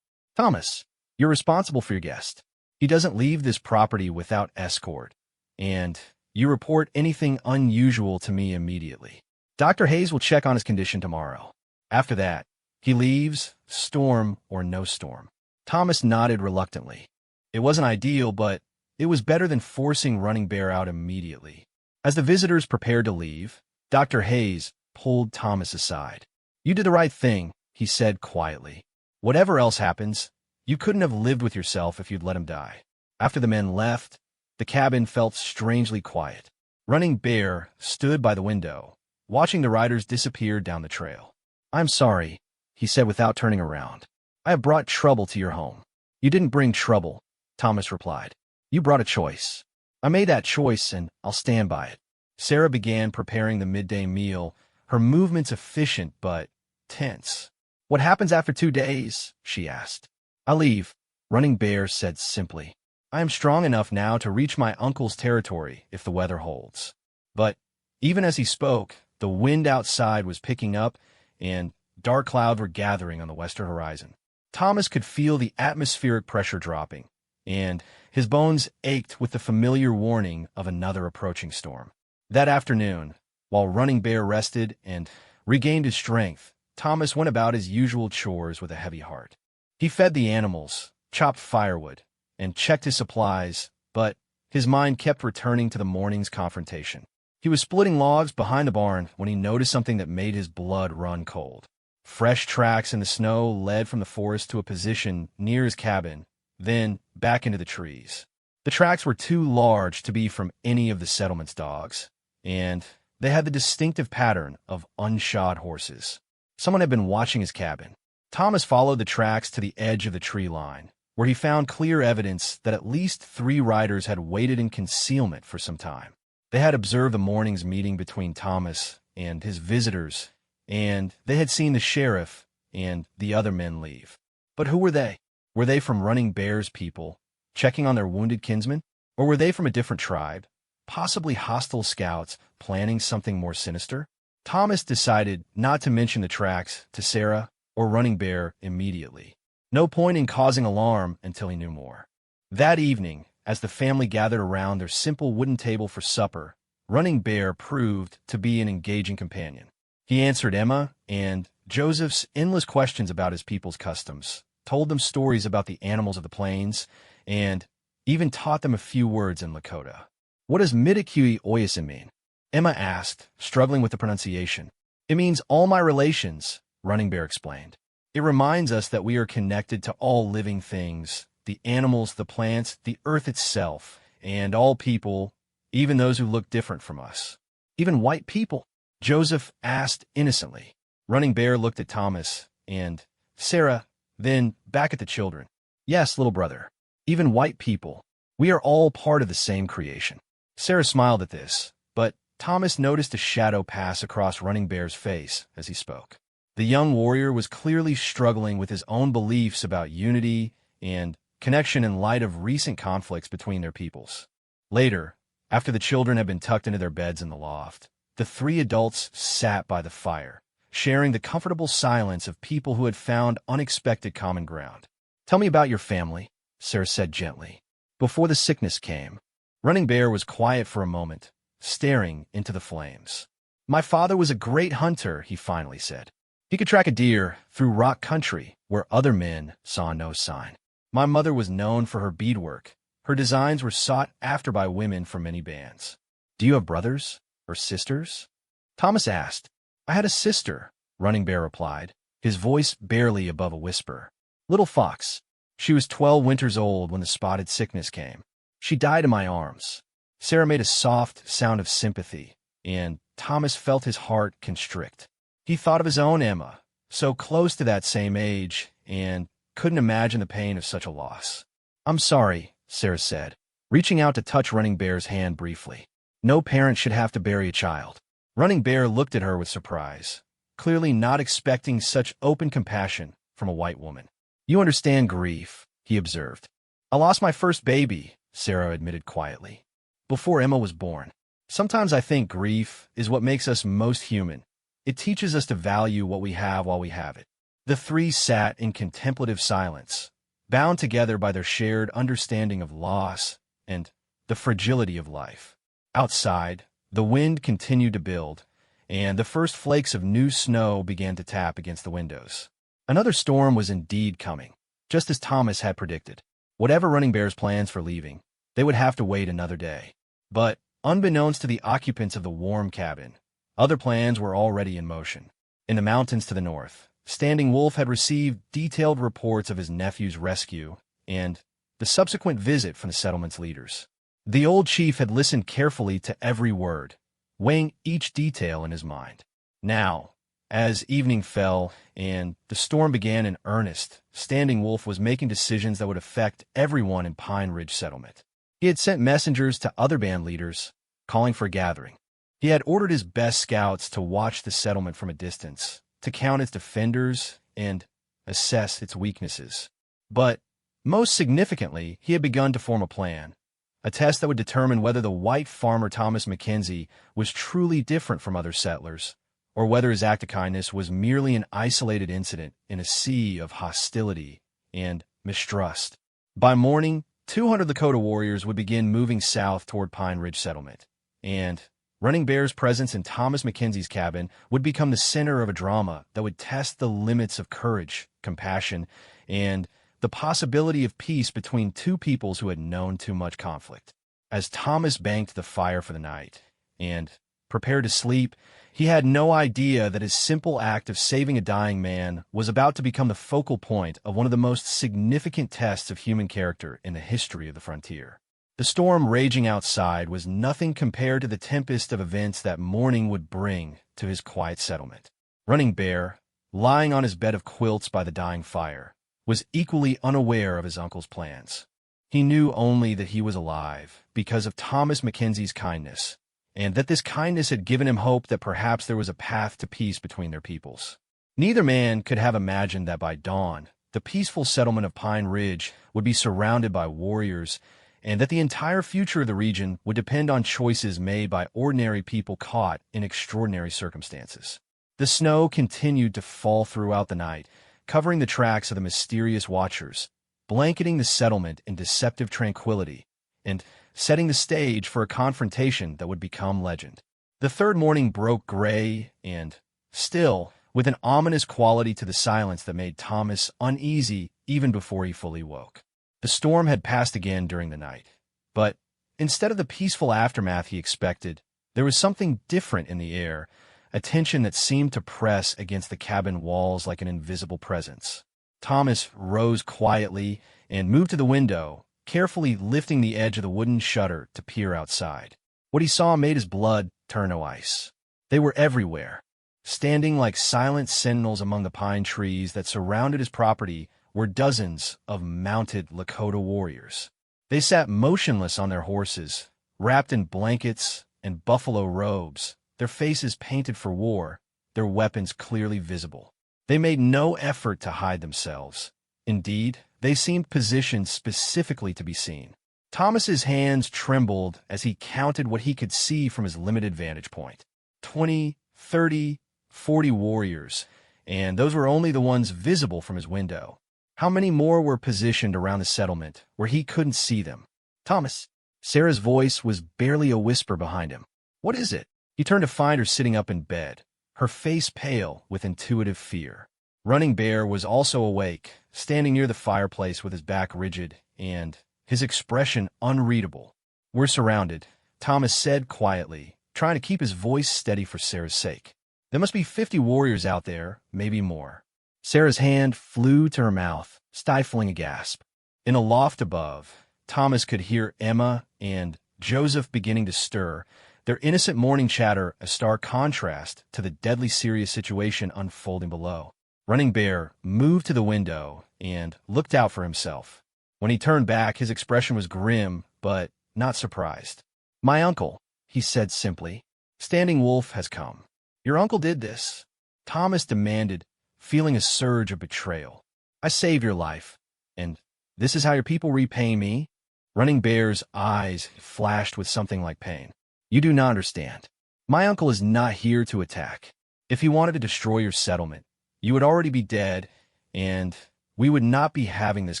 "Thomas, you're responsible for your guest. He doesn't leave this property without escort, and you report anything unusual to me immediately. Dr. Hayes will check on his condition tomorrow. After that, he leaves, storm or no storm." Thomas nodded reluctantly. It wasn't ideal, but it was better than forcing Running Bear out immediately. As the visitors prepared to leave, Dr. Hayes pulled Thomas aside. "You did the right thing," he said quietly. "Whatever else happens, you couldn't have lived with yourself if you'd let him die." After the men left, the cabin felt strangely quiet. Running Bear stood by the window, watching the riders disappear down the trail. "I'm sorry," he said without turning around. "I have brought trouble to your home." "You didn't bring trouble," Thomas replied. "You brought a choice. I made that choice, and I'll stand by it." Sarah began preparing the midday meal, her movements efficient but tense. "What happens after 2 days?" she asked. "I leave," Running Bear said simply. "I am strong enough now to reach my uncle's territory if the weather holds." But even as he spoke, the wind outside was picking up, and dark clouds were gathering on the western horizon. Thomas could feel the atmospheric pressure dropping, and his bones ached with the familiar warning of another approaching storm. That afternoon, while Running Bear rested and regained his strength, Thomas went about his usual chores with a heavy heart. He fed the animals, chopped firewood, and checked his supplies, but his mind kept returning to the morning's confrontation. He was splitting logs behind the barn when he noticed something that made his blood run cold. Fresh tracks in the snow led from the forest to a position near his cabin, then back into the trees. The tracks were too large to be from any of the settlement's dogs, and they had the distinctive pattern of unshod horses. Someone had been watching his cabin. Thomas followed the tracks to the edge of the tree line, where he found clear evidence that at least 3 riders had waited in concealment for some time. They had observed the morning's meeting between Thomas and his visitors, and they had seen the sheriff and the other men leave. But who were they? Were they from Running Bear's people, checking on their wounded kinsmen? Or were they from a different tribe, possibly hostile scouts planning something more sinister? Thomas decided not to mention the tracks to Sarah or Running Bear immediately. No point in causing alarm until he knew more. That evening, as the family gathered around their simple wooden table for supper, Running Bear proved to be an engaging companion. He answered Emma and Joseph's endless questions about his people's customs, told them stories about the animals of the plains, and even taught them a few words in Lakota. "What does Midikui Oyasin mean?" Emma asked, struggling with the pronunciation. "It means all my relations," Running Bear explained. "It reminds us that we are connected to all living things, the animals, the plants, the earth itself, and all people, even those who look different from us." "Even white people?" Joseph asked innocently. Running Bear looked at Thomas and Sarah, then back at the children. "Yes, little brother, even white people. We are all part of the same creation." Sarah smiled at this, but Thomas noticed a shadow pass across Running Bear's face as he spoke. The young warrior was clearly struggling with his own beliefs about unity and connection in light of recent conflicts between their peoples. Later, After the children had been tucked into their beds in the loft, the three adults sat by the fire, sharing the comfortable silence of people who had found unexpected common ground. "Tell me about your family," Sarah said gently. Before the sickness came, Running Bear was quiet for a moment, staring into the flames. "My father was a great hunter," he finally said. "He could track a deer through rock country where other men saw no sign. My mother was known for her beadwork. Her designs were sought after by women from many bands." "Do you have brothers or sisters?" Thomas asked. "I had a sister," Running Bear replied, his voice barely above a whisper. "Little Fox. She was 12 winters old when the spotted sickness came. She died in my arms." Sarah made a soft sound of sympathy, and Thomas felt his heart constrict. He thought of his own Emma, so close to that same age, and couldn't imagine the pain of such a loss. "I'm sorry," Sarah said, reaching out to touch Running Bear's hand briefly. "No parent should have to bury a child." Running Bear looked at her with surprise, clearly not expecting such open compassion from a white woman. "You understand grief," he observed. "I lost my first baby," Sarah admitted quietly, "before Emma was born. Sometimes I think grief is what makes us most human. It teaches us to value what we have while we have it." The three sat in contemplative silence, bound together by their shared understanding of loss and the fragility of life. Outside, the wind continued to build, and the first flakes of new snow began to tap against the windows. Another storm was indeed coming, just as Thomas had predicted. Whatever Running Bear's plans for leaving, they would have to wait another day. But, unbeknownst to the occupants of the warm cabin, other plans were already in motion. In the mountains to the north, Standing Wolf had received detailed reports of his nephew's rescue and the subsequent visit from the settlement's leaders. The old chief had listened carefully to every word, weighing each detail in his mind. Now, as evening fell and the storm began in earnest, Standing Wolf was making decisions that would affect everyone in Pine Ridge Settlement. He had sent messengers to other band leaders, calling for a gathering. He had ordered his best scouts to watch the settlement from a distance, to count its defenders and assess its weaknesses. But, most significantly, he had begun to form a plan, a test that would determine whether the white farmer Thomas Mackenzie was truly different from other settlers, or whether his act of kindness was merely an isolated incident in a sea of hostility and mistrust. By morning, 200 Lakota warriors would begin moving south toward Pine Ridge Settlement, and Running Bear's presence in Thomas Mackenzie's cabin would become the center of a drama that would test the limits of courage, compassion, and the possibility of peace between two peoples who had known too much conflict. As Thomas banked the fire for the night and prepared to sleep, he had no idea that his simple act of saving a dying man was about to become the focal point of one of the most significant tests of human character in the history of the frontier. The storm raging outside was nothing compared to the tempest of events that morning would bring to his quiet settlement. Running Bear, lying on his bed of quilts by the dying fire, was equally unaware of his uncle's plans. He knew only that he was alive because of Thomas Mackenzie's kindness, and that this kindness had given him hope that perhaps there was a path to peace between their peoples. Neither man could have imagined that by dawn, the peaceful settlement of Pine Ridge would be surrounded by warriors, and that the entire future of the region would depend on choices made by ordinary people caught in extraordinary circumstances. The snow continued to fall throughout the night, covering the tracks of the mysterious watchers, blanketing the settlement in deceptive tranquility, and setting the stage for a confrontation that would become legend. The third morning broke gray and still, with an ominous quality to the silence that made Thomas uneasy even before he fully woke. The storm had passed again during the night, but instead of the peaceful aftermath he expected, there was something different in the air, a tension that seemed to press against the cabin walls like an invisible presence. Thomas rose quietly and moved to the window, carefully lifting the edge of the wooden shutter to peer outside. What he saw made his blood turn to ice. They were everywhere. Standing like silent sentinels among the pine trees that surrounded his property were dozens of mounted Lakota warriors. They sat motionless on their horses, wrapped in blankets and buffalo robes, their faces painted for war, their weapons clearly visible. They made no effort to hide themselves. Indeed, they seemed positioned specifically to be seen. Thomas's hands trembled as he counted what he could see from his limited vantage point. 20, 30, 40 warriors, and those were only the ones visible from his window. How many more were positioned around the settlement where he couldn't see them? Thomas. Sarah's voice was barely a whisper behind him. What is it? He turned to find her sitting up in bed, her face pale with intuitive fear. Running Bear was also awake, standing near the fireplace with his back rigid and his expression unreadable. We're surrounded, Thomas said quietly, trying to keep his voice steady for Sarah's sake. There must be 50 warriors out there, maybe more. Sarah's hand flew to her mouth, stifling a gasp. In a loft above, Thomas could hear Emma and Joseph beginning to stir, their innocent morning chatter a stark contrast to the deadly serious situation unfolding below. Running Bear moved to the window and looked out for himself. When he turned back, his expression was grim, but not surprised. "My uncle," he said simply. "Standing Wolf has come." "Your uncle did this?" Thomas demanded, feeling a surge of betrayal. "I saved your life, and this is how your people repay me?" Running Bear's eyes flashed with something like pain. "You do not understand. My uncle is not here to attack. If he wanted to destroy your settlement, you would already be dead, and we would not be having this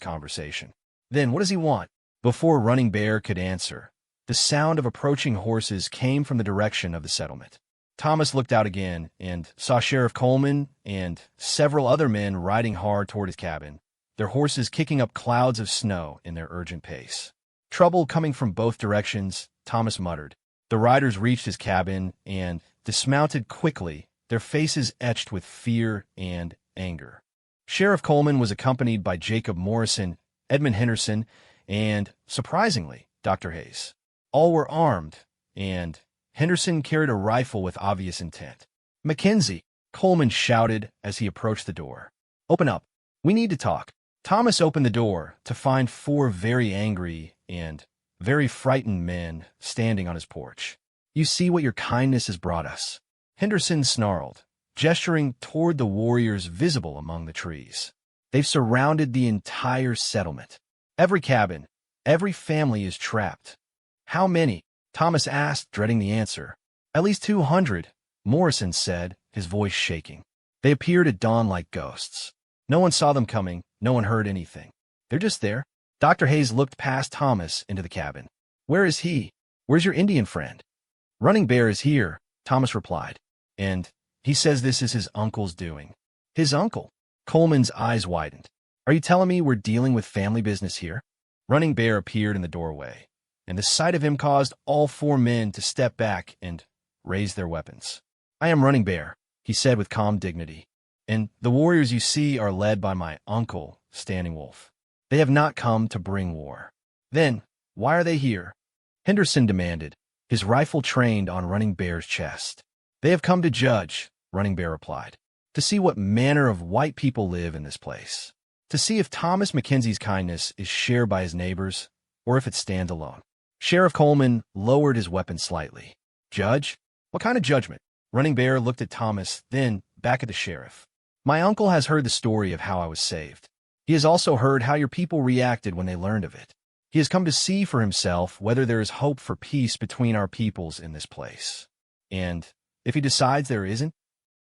conversation. Then what does he want?" Before Running Bear could answer, the sound of approaching horses came from the direction of the settlement. Thomas looked out again and saw Sheriff Coleman and several other men riding hard toward his cabin, their horses kicking up clouds of snow in their urgent pace. "Trouble coming from both directions," Thomas muttered. The riders reached his cabin and dismounted quickly, their faces etched with fear and anger. Sheriff Coleman was accompanied by Jacob Morrison, Edmund Henderson, and, surprisingly, Dr. Hayes. All were armed, and Henderson carried a rifle with obvious intent. "Mackenzie," Coleman shouted as he approached the door. "Open up. We need to talk." Thomas opened the door to find 4 very angry and very frightened men standing on his porch. "You see what your kindness has brought us," Henderson snarled, gesturing toward the warriors visible among the trees. "They've surrounded the entire settlement. Every cabin, every family is trapped." "How many?" Thomas asked, dreading the answer. "At least 200, Morrison said, his voice shaking. "They appeared at dawn like ghosts. No one saw them coming, no one heard anything. They're just there." Dr. Hayes looked past Thomas into the cabin. "Where is he? Where's your Indian friend?" "Running Bear is here," Thomas replied. "And he says this is his uncle's doing." "His uncle?" Coleman's eyes widened. "Are you telling me we're dealing with family business here?" Running Bear appeared in the doorway, and the sight of him caused all 4 men to step back and raise their weapons. "I am Running Bear," he said with calm dignity, "and the warriors you see are led by my uncle, Standing Wolf. They have not come to bring war." "Then, why are they here?" Henderson demanded, his rifle trained on Running Bear's chest. "They have come to judge," Running Bear replied, "to see what manner of white people live in this place, to see if Thomas Mackenzie's kindness is shared by his neighbors, or if it stands alone." Sheriff Coleman lowered his weapon slightly. "Judge? What kind of judgment?" Running Bear looked at Thomas, then back at the sheriff. "My uncle has heard the story of how I was saved. He has also heard how your people reacted when they learned of it. He has come to see for himself whether there is hope for peace between our peoples in this place. And if he decides there isn't?"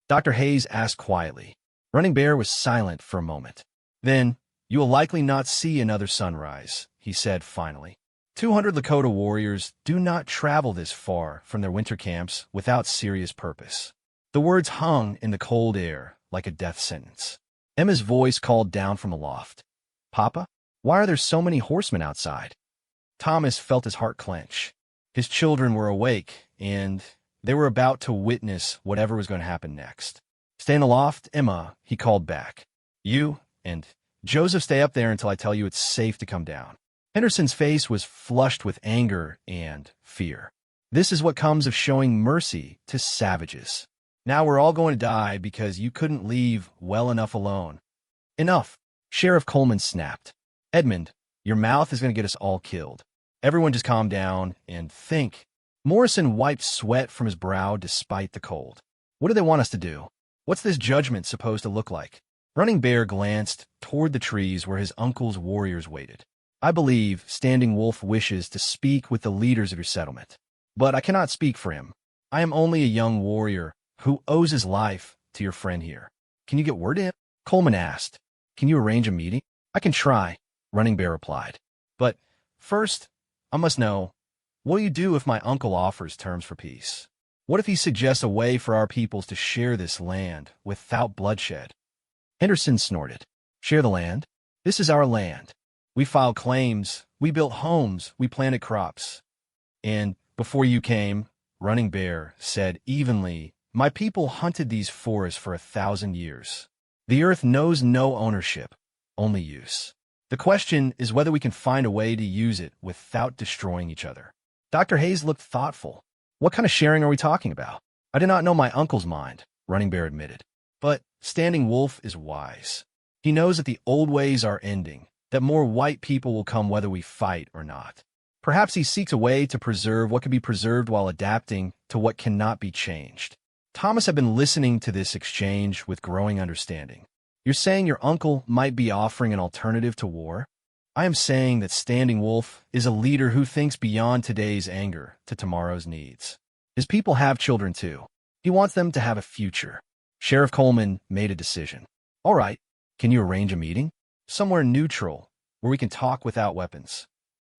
Dr. Hayes asked quietly. Running Bear was silent for a moment. "Then you will likely not see another sunrise," he said finally. 200 Lakota warriors do not travel this far from their winter camps without serious purpose." The words hung in the cold air like a death sentence. Emma's voice called down from aloft. "Papa, why are there so many horsemen outside?" Thomas felt his heart clench. His children were awake, and they were about to witness whatever was going to happen next. "Stand aloft, Emma," he called back. "You and Joseph stay up there until I tell you it's safe to come down." Henderson's face was flushed with anger and fear. "This is what comes of showing mercy to savages. Now we're all going to die because you couldn't leave well enough alone." "Enough," Sheriff Coleman snapped. "Edmund, your mouth is going to get us all killed. Everyone just calm down and think." Morrison wiped sweat from his brow despite the cold. "What do they want us to do? What's this judgment supposed to look like?" Running Bear glanced toward the trees where his uncle's warriors waited. I believe Standing Wolf wishes to speak with the leaders of your settlement. But I cannot speak for him. I am only a young warrior who owes his life to your friend here. Can you get word to him? Coleman asked. Can you arrange a meeting? I can try, Running Bear replied. But first, I must know, what do you do if my uncle offers terms for peace? What if he suggests a way for our peoples to share this land without bloodshed? Henderson snorted. Share the land? This is our land. We filed claims, we built homes, we planted crops. And before you came, Running Bear said evenly, my people hunted these forests for 1,000 years. The earth knows no ownership, only use. The question is whether we can find a way to use it without destroying each other. Dr. Hayes looked thoughtful. What kind of sharing are we talking about? I did not know my uncle's mind, Running Bear admitted. But Standing Wolf is wise. He knows that the old ways are ending, that more white people will come whether we fight or not. Perhaps he seeks a way to preserve what can be preserved while adapting to what cannot be changed. Thomas had been listening to this exchange with growing understanding. You're saying your uncle might be offering an alternative to war? I am saying that Standing Wolf is a leader who thinks beyond today's anger to tomorrow's needs. His people have children too. He wants them to have a future. Sheriff Coleman made a decision. All right, can you arrange a meeting? Somewhere neutral, where we can talk without weapons.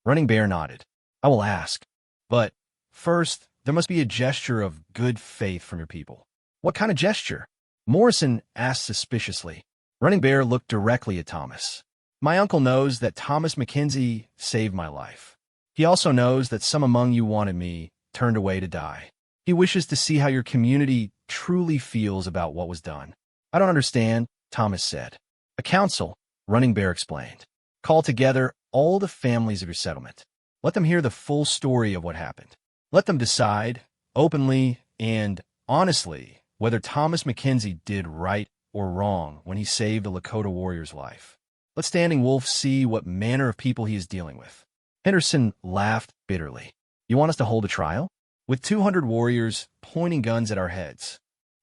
Running Bear nodded. I will ask. But first, there must be a gesture of good faith from your people. What kind of gesture? Morrison asked suspiciously. Running Bear looked directly at Thomas. My uncle knows that Thomas Mackenzie saved my life. He also knows that some among you wanted me turned away to die. He wishes to see how your community truly feels about what was done. I don't understand, Thomas said. A council, Running Bear explained. Call together all the families of your settlement. Let them hear the full story of what happened. Let them decide, openly and honestly, whether Thomas Mackenzie did right or wrong when he saved a Lakota warrior's life. Let Standing Wolf see what manner of people he is dealing with. Henderson laughed bitterly. You want us to hold a trial? With 200 warriors pointing guns at our heads.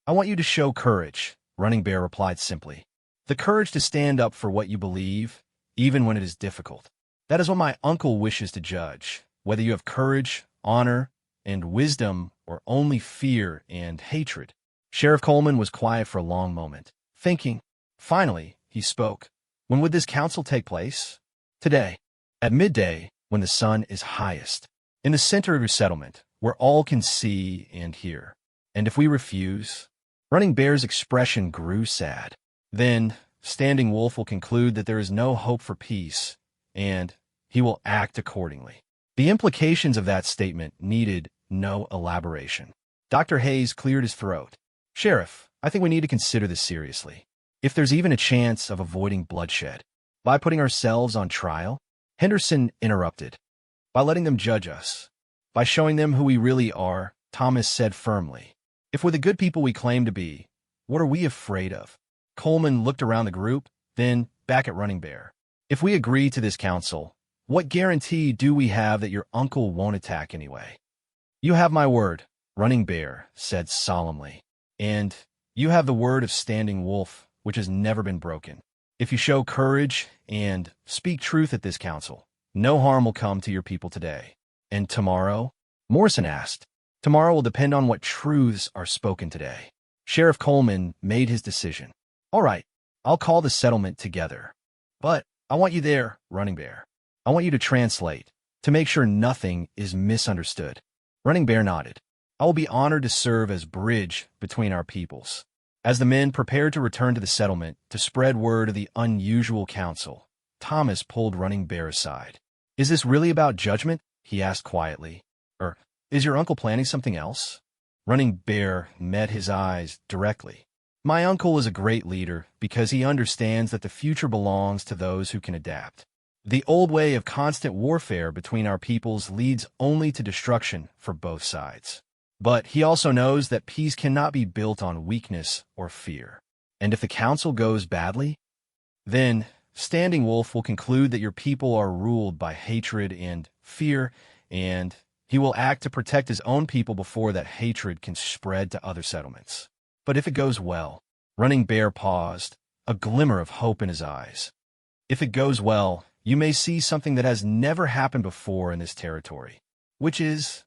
I want you to show courage, Running Bear replied simply. The courage to stand up for what you believe, even when it is difficult. That is what my uncle wishes to judge, whether you have courage, honor, and wisdom, or only fear and hatred. Sheriff Coleman was quiet for a long moment, thinking. Finally, he spoke. When would this council take place? Today, at midday, when the sun is highest, in the center of your settlement, where all can see and hear. And if we refuse? Running Bear's expression grew sad. Then, Standing Wolf will conclude that there is no hope for peace, and he will act accordingly. The implications of that statement needed no elaboration. Dr. Hayes cleared his throat. Sheriff, I think we need to consider this seriously. If there's even a chance of avoiding bloodshed. By putting ourselves on trial? Henderson interrupted. By letting them judge us. By showing them who we really are, Thomas said firmly. If we're the good people we claim to be, what are we afraid of? Coleman looked around the group, then back at Running Bear. If we agree to this council, what guarantee do we have that your uncle won't attack anyway? You have my word, Running Bear said solemnly. And you have the word of Standing Wolf, which has never been broken. If you show courage and speak truth at this council, no harm will come to your people today. And tomorrow? Morrison asked. Tomorrow will depend on what truths are spoken today. Sheriff Coleman made his decision. All right, I'll call the settlement together. But I want you there, Running Bear. I want you to translate, to make sure nothing is misunderstood. Running Bear nodded. I will be honored to serve as bridge between our peoples. As the men prepared to return to the settlement to spread word of the unusual council, Thomas pulled Running Bear aside. Is this really about judgment? He asked quietly. Or is your uncle planning something else? Running Bear met his eyes directly. My uncle is a great leader because he understands that the future belongs to those who can adapt. The old way of constant warfare between our peoples leads only to destruction for both sides. But he also knows that peace cannot be built on weakness or fear. And if the council goes badly, then Standing Wolf will conclude that your people are ruled by hatred and fear, and he will act to protect his own people before that hatred can spread to other settlements. But if it goes well, Running Bear paused, a glimmer of hope in his eyes. If it goes well, you may see something that has never happened before in this territory, which is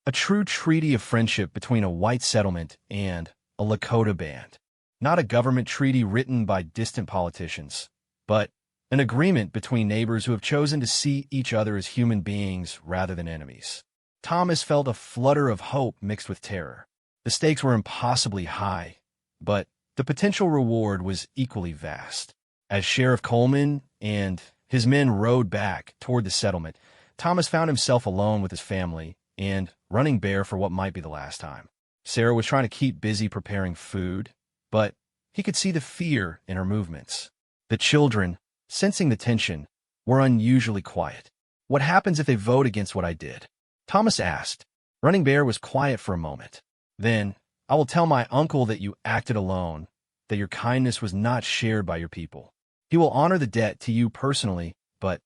a true treaty of friendship between a white settlement and a Lakota band. Not a government treaty written by distant politicians, but an agreement between neighbors who have chosen to see each other as human beings rather than enemies. Thomas felt a flutter of hope mixed with terror. The stakes were impossibly high, but the potential reward was equally vast. As Sheriff Coleman and his men rode back toward the settlement, Thomas found himself alone with his family and running bare for what might be the last time. Sarah was trying to keep busy preparing food, but he could see the fear in her movements. The children, sensing the tension, were unusually quiet. "What happens if they vote against what I did?" Thomas asked. Running Bear was quiet for a moment. "Then I will tell my uncle that you acted alone, that your kindness was not shared by your people. He will honor the debt to you personally, but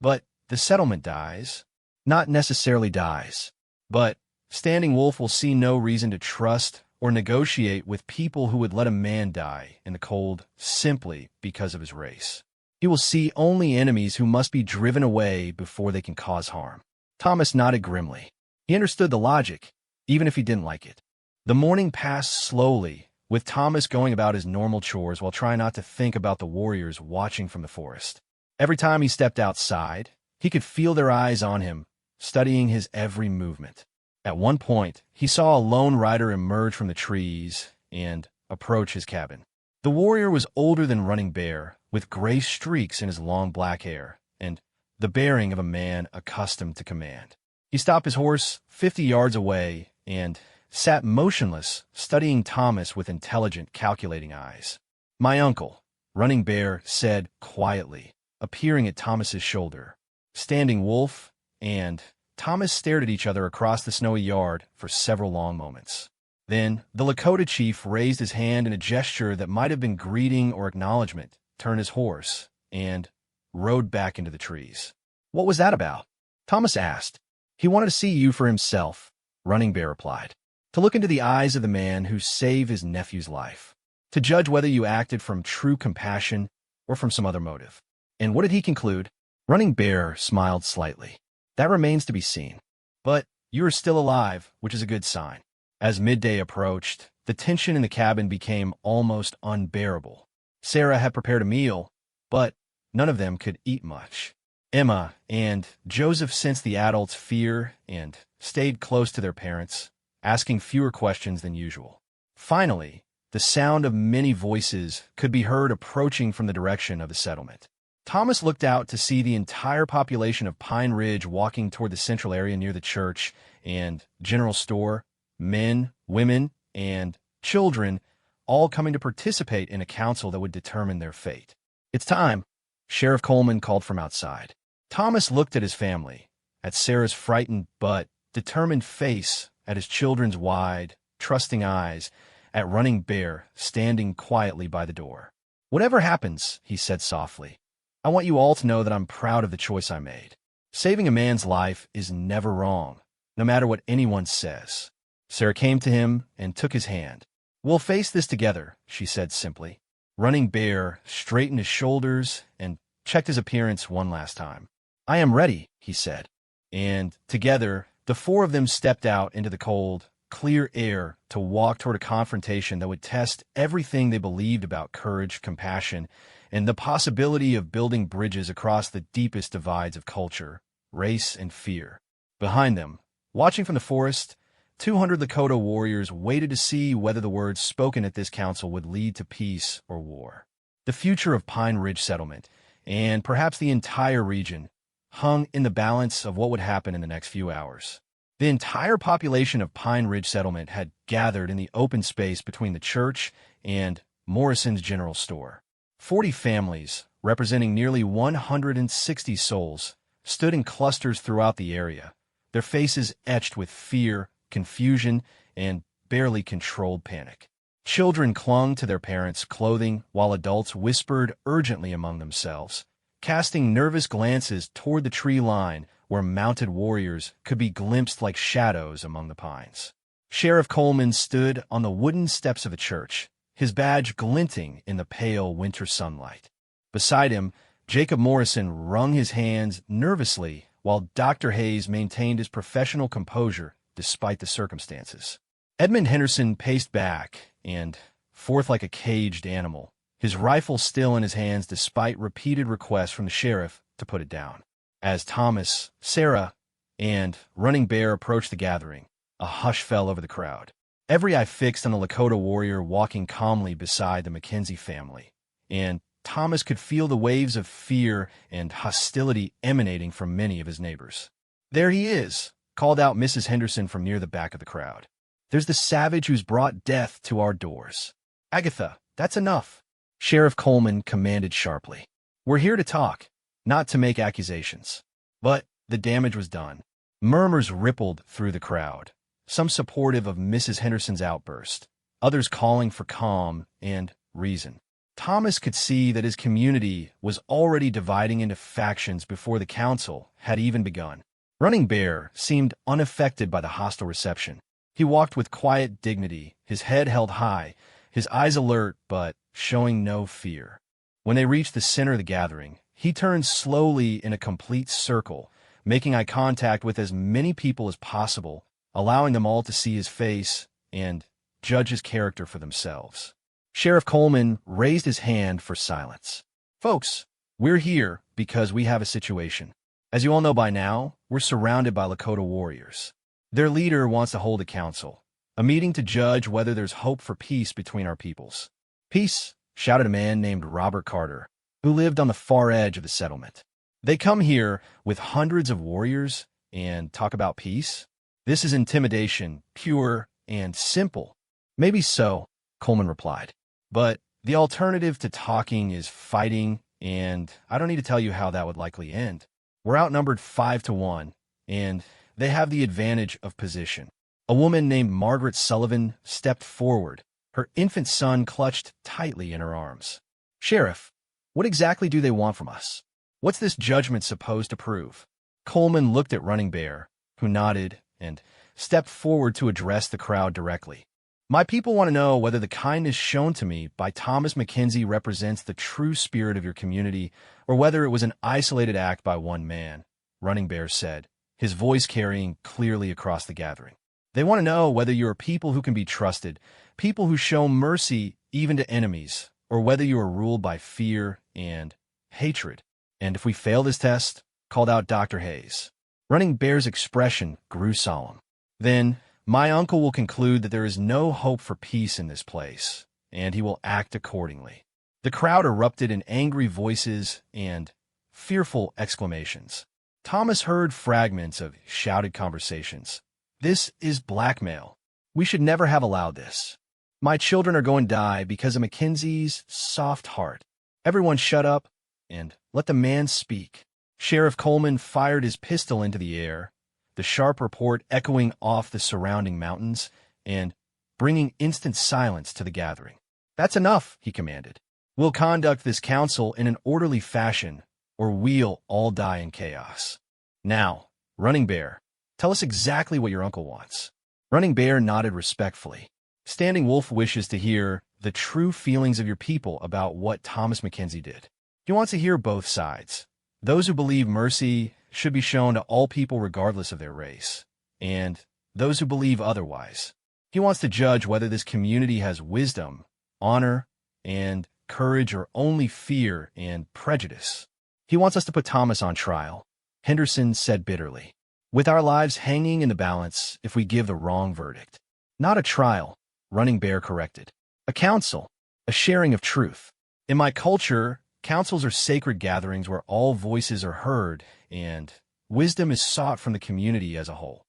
the settlement dies. Not necessarily dies, but Standing Wolf will see no reason to trust or negotiate with people who would let a man die in the cold simply because of his race. He will see only enemies who must be driven away before they can cause harm." Thomas nodded grimly. He understood the logic, even if he didn't like it. The morning passed slowly, with Thomas going about his normal chores while trying not to think about the warriors watching from the forest. Every time he stepped outside, he could feel their eyes on him, studying his every movement. At one point, he saw a lone rider emerge from the trees and approach his cabin. The warrior was older than Running Bear, with gray streaks in his long black hair, and the bearing of a man accustomed to command. He stopped his horse 50 yards away and sat motionless, studying Thomas with intelligent, calculating eyes. "My uncle," Running Bear said quietly, appearing at Thomas's shoulder. Standing Wolf and Thomas stared at each other across the snowy yard for several long moments. Then the Lakota chief raised his hand in a gesture that might have been greeting or acknowledgement, turned his horse, and rode back into the trees. "What was that about?" Thomas asked. "He wanted to see you for himself," Running Bear replied. "To look into the eyes of the man who saved his nephew's life. To judge whether you acted from true compassion or from some other motive." "And what did he conclude?" Running Bear smiled slightly. "That remains to be seen. But you are still alive, which is a good sign." As midday approached, the tension in the cabin became almost unbearable. Sarah had prepared a meal, but none of them could eat much. Emma and Joseph sensed the adults' fear and stayed close to their parents, asking fewer questions than usual. Finally, the sound of many voices could be heard approaching from the direction of the settlement. Thomas looked out to see the entire population of Pine Ridge walking toward the central area near the church and general store, men, women, and children, all coming to participate in a council that would determine their fate. "It's time," Sheriff Coleman called from outside. Thomas looked at his family, at Sarah's frightened but determined face, at his children's wide, trusting eyes, at Running Bear standing quietly by the door. "Whatever happens," he said softly, "I want you all to know that I'm proud of the choice I made. Saving a man's life is never wrong, no matter what anyone says." Sarah came to him and took his hand. "We'll face this together," she said simply. Running Bear straightened his shoulders and checked his appearance one last time. "I am ready," he said. And together, the four of them stepped out into the cold, clear air to walk toward a confrontation that would test everything they believed about courage, compassion, and the possibility of building bridges across the deepest divides of culture, race, and fear. Behind them, watching from the forest, 200 Lakota warriors waited to see whether the words spoken at this council would lead to peace or war. The future of Pine Ridge Settlement, and perhaps the entire region, hung in the balance of what would happen in the next few hours. The entire population of Pine Ridge Settlement had gathered in the open space between the church and Morrison's General Store. 40 families, representing nearly 160 souls, stood in clusters throughout the area, their faces etched with fear, confusion, and barely controlled panic. Children clung to their parents' clothing while adults whispered urgently among themselves, casting nervous glances toward the tree line where mounted warriors could be glimpsed like shadows among the pines. Sheriff Coleman stood on the wooden steps of the church, his badge glinting in the pale winter sunlight. Beside him, Jacob Morrison wrung his hands nervously while Dr. Hayes maintained his professional composure despite the circumstances. Edmund Henderson paced back and forth like a caged animal, his rifle still in his hands despite repeated requests from the sheriff to put it down. As Thomas, Sarah, and Running Bear approached the gathering, a hush fell over the crowd. Every eye fixed on the Lakota warrior walking calmly beside the Mackenzie family, and Thomas could feel the waves of fear and hostility emanating from many of his neighbors. "There he is," called out Mrs. Henderson from near the back of the crowd. "There's the savage who's brought death to our doors." "Agatha, that's enough," Sheriff Coleman commanded sharply. "We're here to talk, not to make accusations." But the damage was done. Murmurs rippled through the crowd, some supportive of Mrs. Henderson's outburst, others calling for calm and reason. Thomas could see that his community was already dividing into factions before the council had even begun. Running Bear seemed unaffected by the hostile reception. He walked with quiet dignity, his head held high, his eyes alert but showing no fear. When they reached the center of the gathering, he turned slowly in a complete circle, making eye contact with as many people as possible, allowing them all to see his face and judge his character for themselves. Sheriff Coleman raised his hand for silence. "Folks, we're here because we have a situation. As you all know by now, we're surrounded by Lakota warriors. Their leader wants to hold a council, a meeting to judge whether there's hope for peace between our peoples." "Peace," shouted a man named Robert Carter, who lived on the far edge of the settlement. "They come here with hundreds of warriors and talk about peace? This is intimidation, pure and simple." "Maybe so," Coleman replied. "But the alternative to talking is fighting, and I don't need to tell you how that would likely end. We're outnumbered 5-1, and they have the advantage of position." A woman named Margaret Sullivan stepped forward, her infant son clutched tightly in her arms. "Sheriff, what exactly do they want from us? What's this judgment supposed to prove?" Coleman looked at Running Bear, who nodded and stepped forward to address the crowd directly. "My people want to know whether the kindness shown to me by Thomas Mackenzie represents the true spirit of your community or whether it was an isolated act by one man," Running Bear said, his voice carrying clearly across the gathering. "They want to know whether you are people who can be trusted, people who show mercy even to enemies, or whether you are ruled by fear and hatred. And if we fail this test," called out Dr. Hayes. Running Bear's expression grew solemn. "Then my uncle will conclude that there is no hope for peace in this place, and he will act accordingly." The crowd erupted in angry voices and fearful exclamations. Thomas heard fragments of shouted conversations. "This is blackmail. We should never have allowed this. My children are going to die because of Mackenzie's soft heart. Everyone shut up and let the man speak." Sheriff Coleman fired his pistol into the air, the sharp report echoing off the surrounding mountains and bringing instant silence to the gathering. "That's enough," he commanded. "We'll conduct this council in an orderly fashion, or we'll all die in chaos. Now, Running Bear, tell us exactly what your uncle wants." Running Bear nodded respectfully. "Standing Wolf wishes to hear the true feelings of your people about what Thomas Mackenzie did. He wants to hear both sides. Those who believe mercy should be shown to all people regardless of their race, and those who believe otherwise. He wants to judge whether this community has wisdom, honor, and courage or only fear and prejudice. He wants us to put Thomas on trial," Henderson said bitterly, "with our lives hanging in the balance if we give the wrong verdict." "Not a trial," Running Bear corrected. "A council, a sharing of truth. In my culture, councils are sacred gatherings where all voices are heard and wisdom is sought from the community as a whole."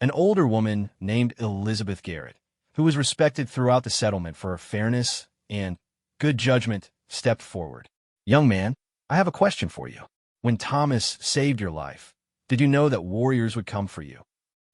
An older woman named Elizabeth Garrett, who was respected throughout the settlement for her fairness and good judgment, stepped forward. "Young man, I have a question for you. When Thomas saved your life, did you know that warriors would come for you?"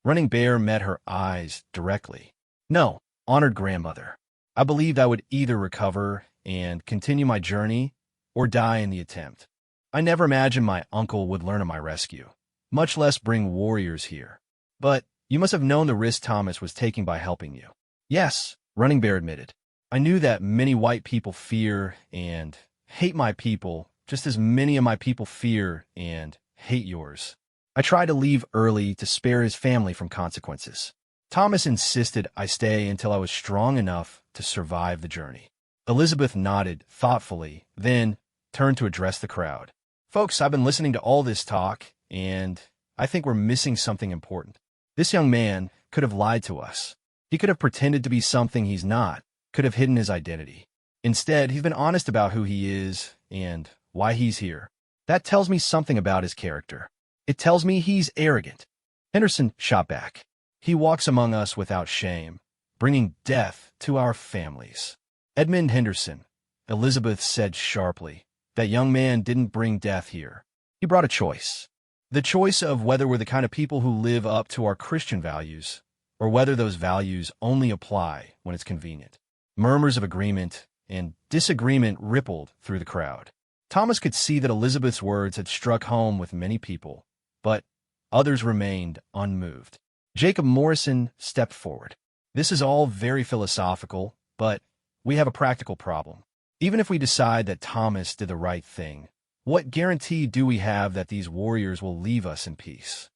Running Bear met her eyes directly. "No, honored grandmother. I believed I would either recover and continue my journey or die in the attempt. I never imagined my uncle would learn of my rescue, much less bring warriors here. But you must have known the risk Thomas was taking by helping you." "Yes," Running Bear admitted. "I knew that many white people fear and hate my people just as many of my people fear and hate yours. I tried to leave early to spare his family from consequences. Thomas insisted I stay until I was strong enough to survive the journey. Elizabeth nodded thoughtfully, then turned to address the crowd. Folks, I've been listening to all this talk, and I think we're missing something important. This young man could have lied to us. He could have pretended to be something he's not, could have hidden his identity. Instead, he's been honest about who he is and why he's here. That tells me something about his character. It tells me he's arrogant. Henderson shot back. He walks among us without shame, bringing death to our families. Edmund Henderson, Elizabeth said sharply. That young man didn't bring death here. He brought a choice. The choice of whether we're the kind of people who live up to our Christian values, or whether those values only apply when it's convenient. Murmurs of agreement and disagreement rippled through the crowd. Thomas could see that Elizabeth's words had struck home with many people, but others remained unmoved. Jacob Morrison stepped forward. This is all very philosophical, but we have a practical problem. Even if we decide that Thomas did the right thing, what guarantee do we have that these warriors will leave us in peace?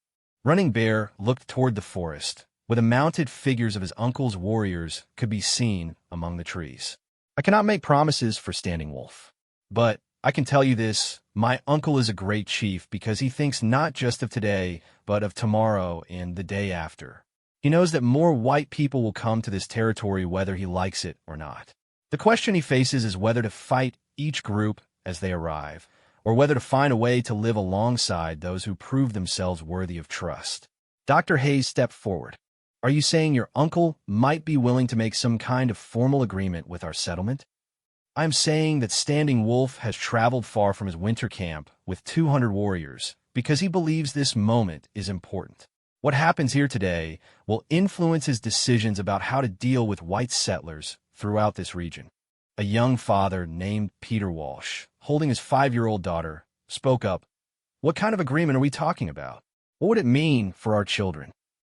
Running Bear looked toward the forest, where the mounted figures of his uncle's warriors could be seen among the trees. I cannot make promises for Standing Wolf, but I can tell you this, my uncle is a great chief because he thinks not just of today, but of tomorrow and the day after. He knows that more white people will come to this territory whether he likes it or not. The question he faces is whether to fight each group as they arrive, or whether to find a way to live alongside those who prove themselves worthy of trust. Dr. Hayes stepped forward. Are you saying your uncle might be willing to make some kind of formal agreement with our settlement? I'm saying that Standing Wolf has traveled far from his winter camp with 200 warriors because he believes this moment is important. What happens here today will influence his decisions about how to deal with white settlers throughout this region. A young father named Peter Walsh, holding his 5-year-old daughter, spoke up. What kind of agreement are we talking about? What would it mean for our children?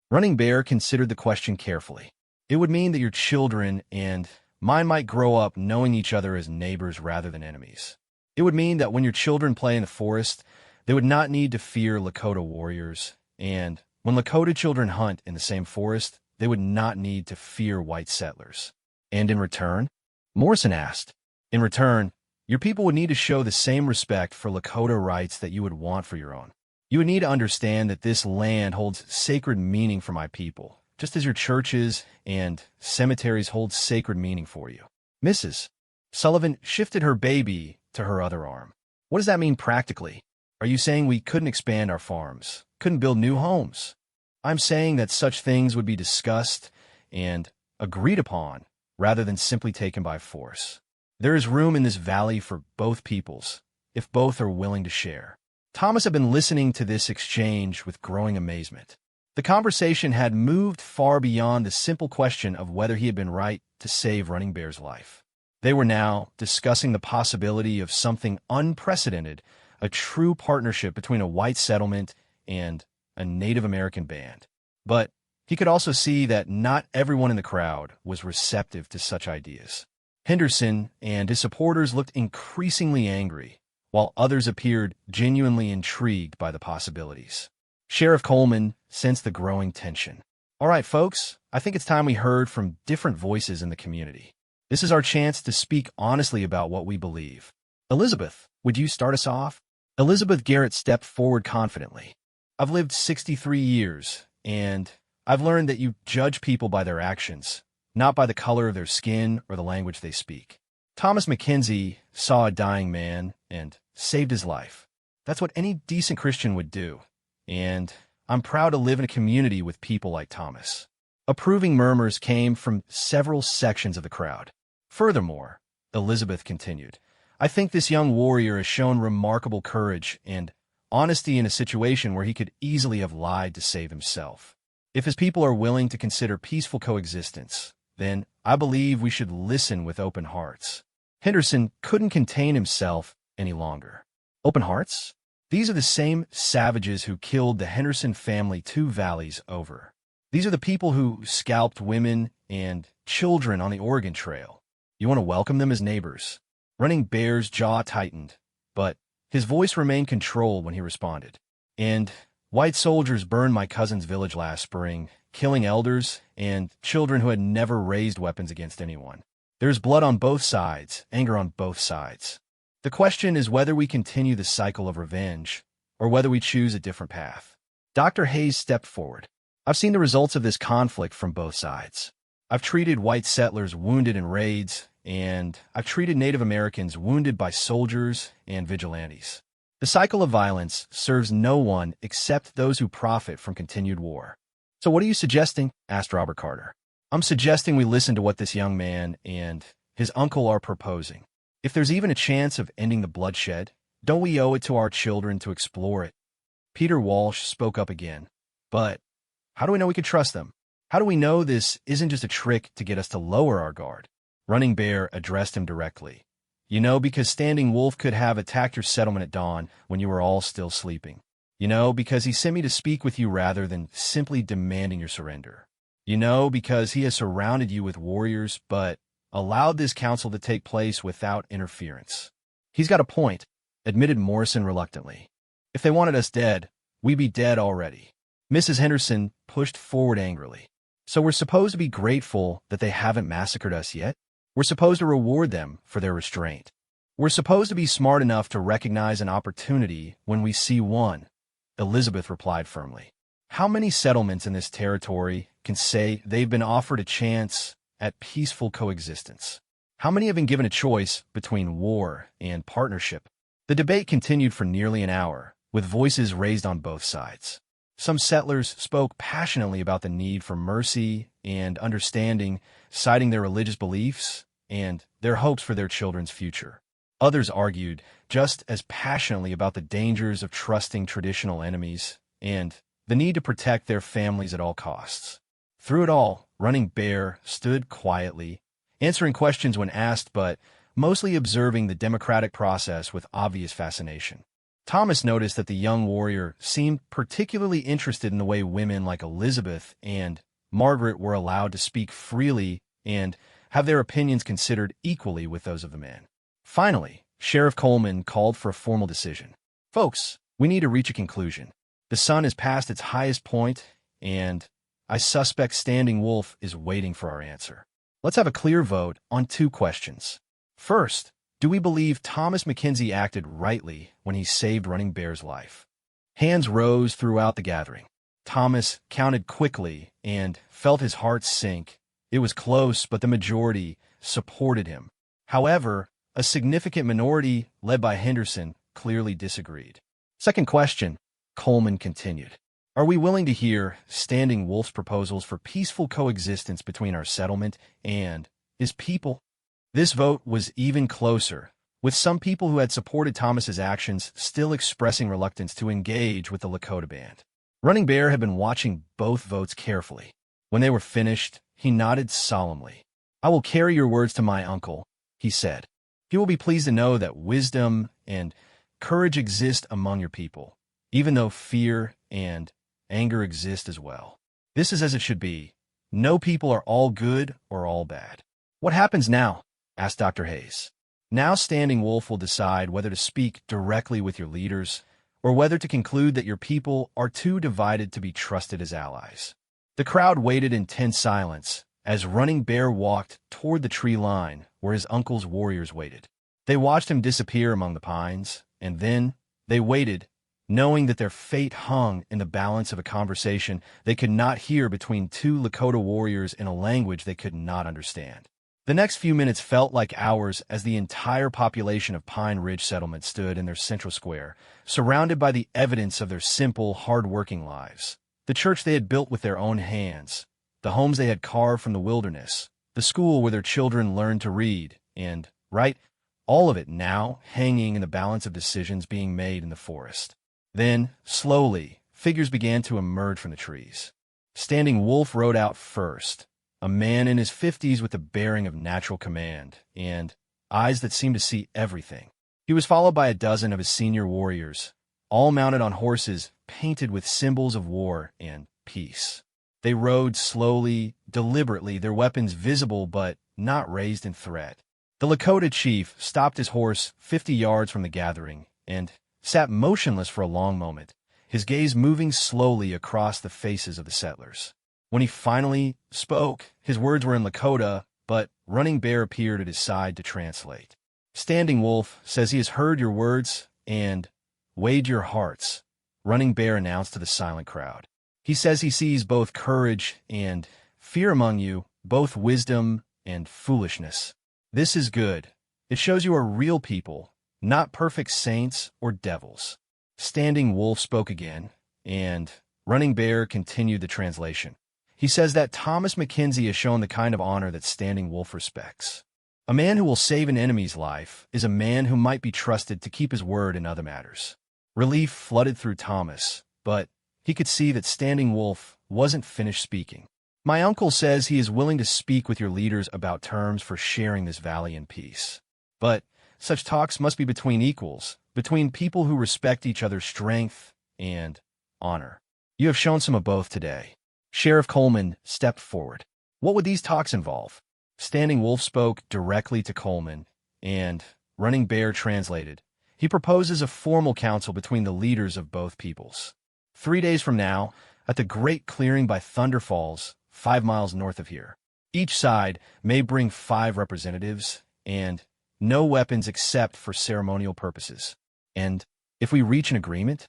Running Bear considered the question carefully. It would mean that your children and mine might grow up knowing each other as neighbors rather than enemies. It would mean that when your children play in the forest, they would not need to fear Lakota warriors, and when Lakota children hunt in the same forest, they would not need to fear white settlers. And in return? Morrison asked. In return, your people would need to show the same respect for Lakota rights that you would want for your own. You would need to understand that this land holds sacred meaning for my people, just as your churches and cemeteries hold sacred meaning for you. Mrs. Sullivan shifted her baby to her other arm. What does that mean practically? Are you saying we couldn't expand our farms, couldn't build new homes? I'm saying that such things would be discussed and agreed upon rather than simply taken by force. There is room in this valley for both peoples, if both are willing to share. Thomas had been listening to this exchange with growing amazement. The conversation had moved far beyond the simple question of whether he had been right to save Running Bear's life. They were now discussing the possibility of something unprecedented, a true partnership between a white settlement and a Native American band. But he could also see that not everyone in the crowd was receptive to such ideas. Henderson and his supporters looked increasingly angry, while others appeared genuinely intrigued by the possibilities. Sheriff Coleman sensed the growing tension. All right, folks, I think it's time we heard from different voices in the community. This is our chance to speak honestly about what we believe. Elizabeth, would you start us off? Elizabeth Garrett stepped forward confidently. I've lived 63 years, and I've learned that you judge people by their actions, not by the color of their skin or the language they speak. Thomas Mackenzie saw a dying man and saved his life. That's what any decent Christian would do, and I'm proud to live in a community with people like Thomas. Approving murmurs came from several sections of the crowd. Furthermore, Elizabeth continued, I think this young warrior has shown remarkable courage and honesty in a situation where he could easily have lied to save himself. If his people are willing to consider peaceful coexistence, then I believe we should listen with open hearts. Henderson couldn't contain himself any longer. Open hearts? These are the same savages who killed the Henderson family 2 valleys over. These are the people who scalped women and children on the Oregon Trail. You want to welcome them as neighbors. Running Bear's jaw tightened, but His voice remained controlled when he responded. And white soldiers burned my cousin's village last spring, killing elders and children who had never raised weapons against anyone. There's blood on both sides, anger on both sides. The question is whether we continue the cycle of revenge or whether we choose a different path. Dr. Hayes stepped forward. I've seen the results of this conflict from both sides. I've treated white settlers wounded in raids, and I've treated Native Americans wounded by soldiers and vigilantes. The cycle of violence serves no one except those who profit from continued war. So what are you suggesting? Asked Robert Carter. I'm suggesting we listen to what this young man and his uncle are proposing. If there's even a chance of ending the bloodshed, don't we owe it to our children to explore it? Peter Walsh spoke up again. But how do we know we can trust them? How do we know this isn't just a trick to get us to lower our guard? Running Bear addressed him directly. You know, because Standing Wolf could have attacked your settlement at dawn when you were all still sleeping. You know, because he sent me to speak with you rather than simply demanding your surrender. You know, because he has surrounded you with warriors, but allowed this council to take place without interference. He's got a point, admitted Morrison reluctantly. If they wanted us dead, we'd be dead already. Mrs. Henderson pushed forward angrily. So we're supposed to be grateful that they haven't massacred us yet? We're supposed to reward them for their restraint. We're supposed to be smart enough to recognize an opportunity when we see one, Elizabeth replied firmly. How many settlements in this territory can say they've been offered a chance at peaceful coexistence? How many have been given a choice between war and partnership? The debate continued for nearly an hour, with voices raised on both sides. Some settlers spoke passionately about the need for mercy and understanding, citing their religious beliefs and their hopes for their children's future. Others argued just as passionately about the dangers of trusting traditional enemies and the need to protect their families at all costs. Through it all, Running Bear stood quietly, answering questions when asked, but mostly observing the democratic process with obvious fascination. Thomas noticed that the young warrior seemed particularly interested in the way women like Elizabeth and Margaret were allowed to speak freely and have their opinions considered equally with those of the men. Finally, Sheriff Coleman called for a formal decision. Folks, we need to reach a conclusion. The sun is past its highest point, and I suspect Standing Wolf is waiting for our answer. Let's have a clear vote on two questions. First, do we believe Thomas Mackenzie acted rightly when he saved Running Bear's life? Hands rose throughout the gathering. Thomas counted quickly and felt his heart sink. It was close, but the majority supported him. However, a significant minority, led by Henderson, clearly disagreed. Second question, Coleman continued. Are we willing to hear Standing Wolf's proposals for peaceful coexistence between our settlement and his people? This vote was even closer, with some people who had supported Thomas's actions still expressing reluctance to engage with the Lakota band. Running Bear had been watching both votes carefully. When they were finished, he nodded solemnly. I will carry your words to my uncle, he said. He will be pleased to know that wisdom and courage exist among your people, even though fear and anger exist as well. This is as it should be. No people are all good or all bad. What happens now? Asked Dr. Hayes. Now Standing Wolf will decide whether to speak directly with your leaders or whether to conclude that your people are too divided to be trusted as allies. The crowd waited in tense silence as Running Bear walked toward the tree line where his uncle's warriors waited. They watched him disappear among the pines, and then they waited, knowing that their fate hung in the balance of a conversation they could not hear between two Lakota warriors in a language they could not understand. The next few minutes felt like hours as the entire population of Pine Ridge Settlement stood in their central square, surrounded by the evidence of their simple, hard-working lives. The church they had built with their own hands, the homes they had carved from the wilderness, the school where their children learned to read, and, right, all of it now hanging in the balance of decisions being made in the forest. Then, slowly, figures began to emerge from the trees. Standing Wolf rode out first, a man in his 50s with the bearing of natural command and eyes that seemed to see everything. He was followed by a dozen of his senior warriors, all mounted on horses painted with symbols of war and peace. They rode slowly, deliberately, their weapons visible but not raised in threat. The Lakota chief stopped his horse 50 yards from the gathering, and sat motionless for a long moment, his gaze moving slowly across the faces of the settlers. When he finally spoke, his words were in Lakota, but Running Bear appeared at his side to translate. Standing Wolf says he has heard your words and weighed your hearts, Running Bear announced to the silent crowd. He says he sees both courage and fear among you, both wisdom and foolishness. This is good. It shows you are real people, not perfect saints or devils. Standing Wolf spoke again, and Running Bear continued the translation. He says that Thomas Mackenzie has shown the kind of honor that Standing Wolf respects. A man who will save an enemy's life is a man who might be trusted to keep his word in other matters. Relief flooded through Thomas, but he could see that Standing Wolf wasn't finished speaking. My uncle says he is willing to speak with your leaders about terms for sharing this valley in peace. But such talks must be between equals, between people who respect each other's strength and honor. You have shown some of both today. Sheriff Coleman stepped forward. What would these talks involve? Standing Wolf spoke directly to Coleman, and Running Bear translated. He proposes a formal council between the leaders of both peoples. 3 days from now, at the Great Clearing by Thunder Falls, 5 miles north of here. Each side may bring 5 representatives, and no weapons except for ceremonial purposes. And if we reach an agreement?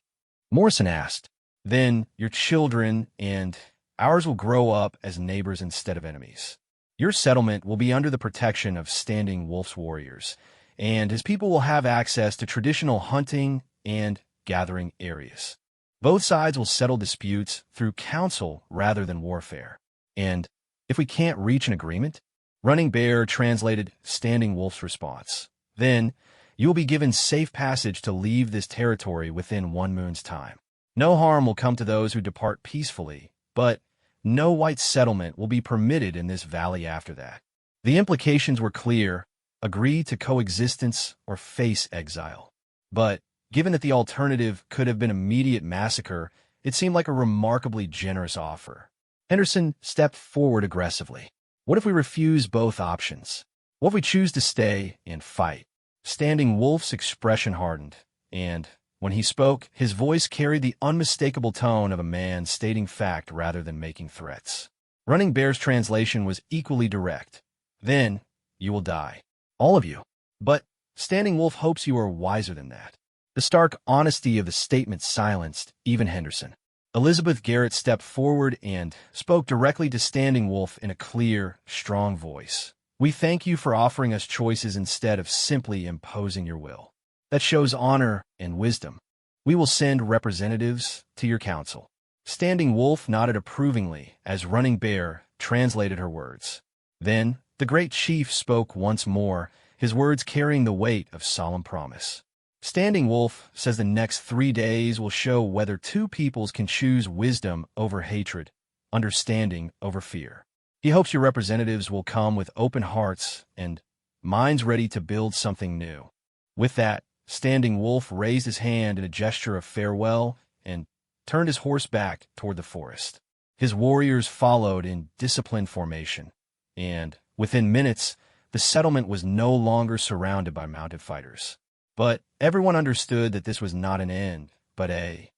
Morrison asked. Then your children and ours will grow up as neighbors instead of enemies. Your settlement will be under the protection of Standing Wolf's warriors, and his people will have access to traditional hunting and gathering areas. Both sides will settle disputes through council rather than warfare. And if we can't reach an agreement? Running Bear translated Standing Wolf's response. Then you will be given safe passage to leave this territory within 1 moon's time. No harm will come to those who depart peacefully, but no white settlement will be permitted in this valley after that. The implications were clear: agree to coexistence or face exile. But given that the alternative could have been immediate massacre, it seemed like a remarkably generous offer. Henderson stepped forward aggressively. What if we refuse both options? What if we choose to stay and fight? Standing Wolf's expression hardened, and when he spoke, his voice carried the unmistakable tone of a man stating fact rather than making threats. Running Bear's translation was equally direct. Then you will die. All of you. But Standing Wolf hopes you are wiser than that. The stark honesty of the statement silenced even Henderson. Elizabeth Garrett stepped forward and spoke directly to Standing Wolf in a clear, strong voice. We thank you for offering us choices instead of simply imposing your will. That shows honor and wisdom. We will send representatives to your council. Standing Wolf nodded approvingly as Running Bear translated her words. Then the great chief spoke once more, his words carrying the weight of solemn promise. Standing Wolf says the next 3 days will show whether two peoples can choose wisdom over hatred, understanding over fear. He hopes your representatives will come with open hearts and minds ready to build something new. With that, Standing Wolf raised his hand in a gesture of farewell and turned his horse back toward the forest. His warriors followed in disciplined formation, and within minutes, the settlement was no longer surrounded by mounted fighters. But everyone understood that this was not an end, but a